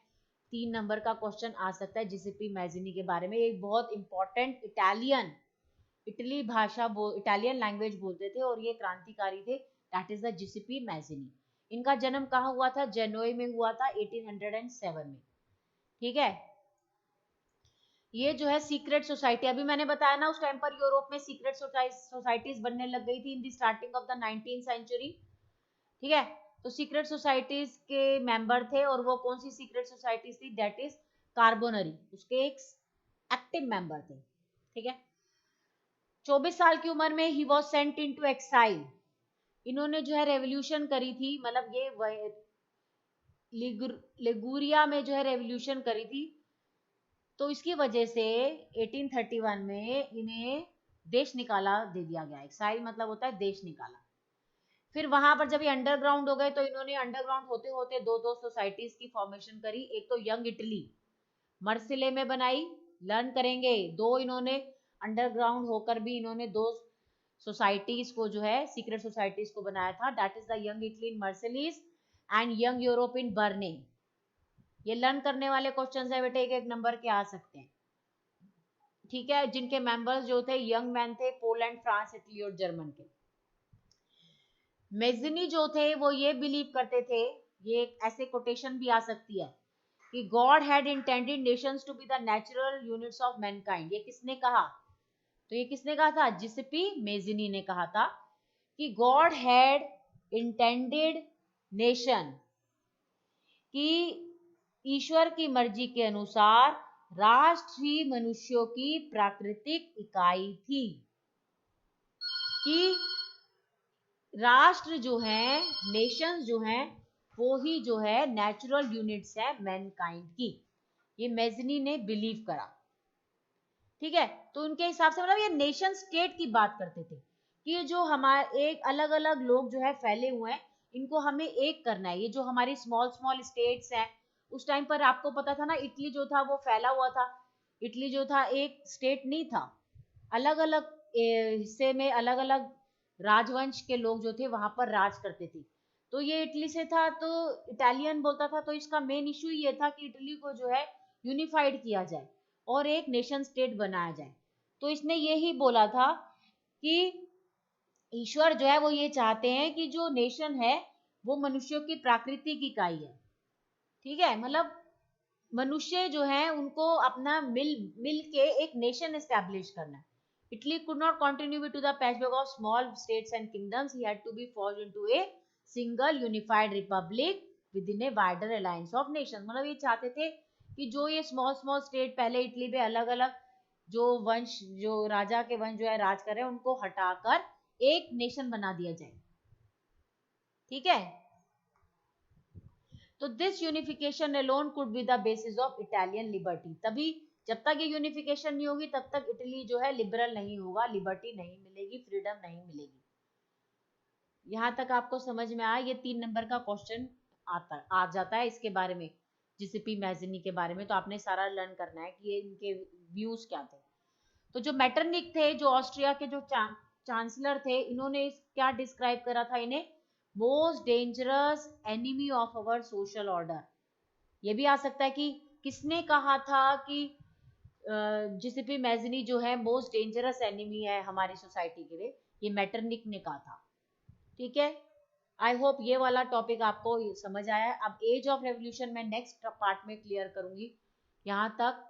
3 नंबर का क्वेश्चन आ सकता है जिसिपी मैजिनी के बारे में। एक बहुत इंपॉर्टेंट इटालियन, इटली भाषा इटालियन लैंग्वेज बोलते थे और ये क्रांतिकारी थे, दैट इज द जिसिपी मैजिनी। इनका जन्म कहाँ हुआ था, जेनोई में हुआ था 1807 में। ठीक है, ये जो है सीक्रेट सोसाइटी, अभी मैंने बताया ना उस टाइम पर यूरोप में सीक्रेट सोसाइटीज बनने लग गई थी in the starting of the 19th century. ठीक है, तो सीक्रेट सोसाइटीज के मेंबर थे, और वो कौन सी सीक्रेट सोसाइटीज थी, दैट इज कार्बोनरी, उसके एक एक्टिव मेंबर थे, ठीक है। 24 साल की उम्र में ही was sent into exile, इन्होंने जो है रेवोल्यूशन करी थी, मतलब ये लिगुरिया में जो है रेवोल्यूशन करी थी, तो इसकी वजह से 1831 में इन्हें देश निकाला दे दिया गया। एक्साइल मतलब होता है देश निकाला। फिर वहां पर जब ये अंडरग्राउंड हो गए तो इन्होंने अंडरग्राउंड होते होते दो दो सोसाइटीज की फॉर्मेशन करी। एक तो यंग इटली मर्सिले में बनाई, लर्न करेंगे। दो इन्होंने अंडरग्राउंड होकर भी इन्होंने दो सोसाइटीज को जो है सीक्रेट सोसाइटीज को बनाया था, that is the young Italy in Marseilles and young Europe in Berne. ये लर्न करने वाले क्वेश्चन है बेटे, एक एक नंबर के आ सकते हैं, ठीक है। जिनके मेंबर्स जो थे यंग मैन थे, पोलैंड, फ्रांस, इटली और जर्मन के। मेज़नी जो थे वो ये बिलीव करते थे, ये ऐसे कोटेशन भी आ सकती है कि God had intended nations to be the natural units of mankind. ये किसने कहा? तो ये किसने कहा था? जिसेपी मेज़नी ने कहा था कि गॉड हैड इंटेंडेड नेशन, कि ईश्वर की मर्जी के अनुसार राष्ट्र ही मनुष्यों की प्राकृतिक इकाई थी, कि राष्ट्र जो है, नेशंस जो हैं, वो ही जो है नेचुरल यूनिट्स है मैनकाइंड की। ये मेज़नी ने बिलीव करा, ठीक है। तो उनके हिसाब से मतलब ये नेशन स्टेट की बात करते थे कि जो हमारे एक अलग अलग लोग जो है फैले हुए हैं, इनको हमें एक करना है। ये जो हमारी स्मॉल स्मॉल स्टेट्स हैं, उस टाइम पर आपको पता था ना, इटली जो था वो फैला हुआ था। इटली जो था एक स्टेट नहीं था, अलग अलग हिस्से में अलग अलग राजवंश के लोग जो थे वहां पर राज करते थे। तो ये इटली से था तो इटालियन बोलता था, तो इसका मेन इशू ये था कि इटली को जो है यूनिफाइड किया जाए और एक नेशन स्टेट बनाया जाए। तो इसने यही बोला था कि ईश्वर जो है वो ये चाहते हैं कि जो नेशन है वो मनुष्यों की प्राकृतिक इकाई है, ठीक है। मतलब मनुष्य जो है उनको अपना मिल मिल के एक नेशन एस्टैब्लिश करना है। Italy could not continue to the patchwork of small states and kingdoms. He had to be forged into a single unified republic within a wider alliance of nations. मतलब ये चाहते थे कि जो ये स्मॉल स्मॉल स्टेट पहले Italy पे अलग अलग जो वंश, जो राजा के वंश जो है राज कर रहे हैं, उनको हटाकर एक नेशन बना दिया जाए, ठीक है। तो this unification alone could be the basis of Italian liberty. तभी जब तक ये यूनिफिकेशन नहीं होगी तब तक इटली जो है लिबरल नहीं होगा, लिबर्टी नहीं मिलेगी, फ्रीडम नहीं मिलेगी। यहाँ तक आपको समझ में आया? ये 3 नंबर का क्वेश्चन आ जाता है इसके बारे में, जिसिपी मैज़नी के बारे में। तो आपने सारा लर्न करना है कि ये इनके व्यूज क्या थे। तो जो मेटरनिक थे, जो ऑस्ट्रिया के जो चांसलर थे, इन्होंने क्या डिस्क्राइब करा था इन्हें? Most dangerous enemy of our social order. ये भी आ सकता है कि किसने कहा था कि जिसिपी मैज़नी जो है मोस्ट डेंजरस एनिमी है हमारी सोसाइटी के लिए। ये मेटरनिक ने कहा था, ठीक है। आई होप ये वाला टॉपिक आपको समझ आया है। अब एज ऑफ रेवोल्यूशन मैं नेक्स्ट पार्ट में क्लियर करूंगी। यहाँ तक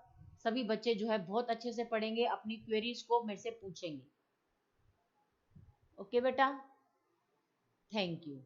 सभी बच्चे जो है बहुत अच्छे से पढ़ेंगे, अपनी क्वेरीज को मेरे से पूछेंगे। ओके बेटा, थैंक यू।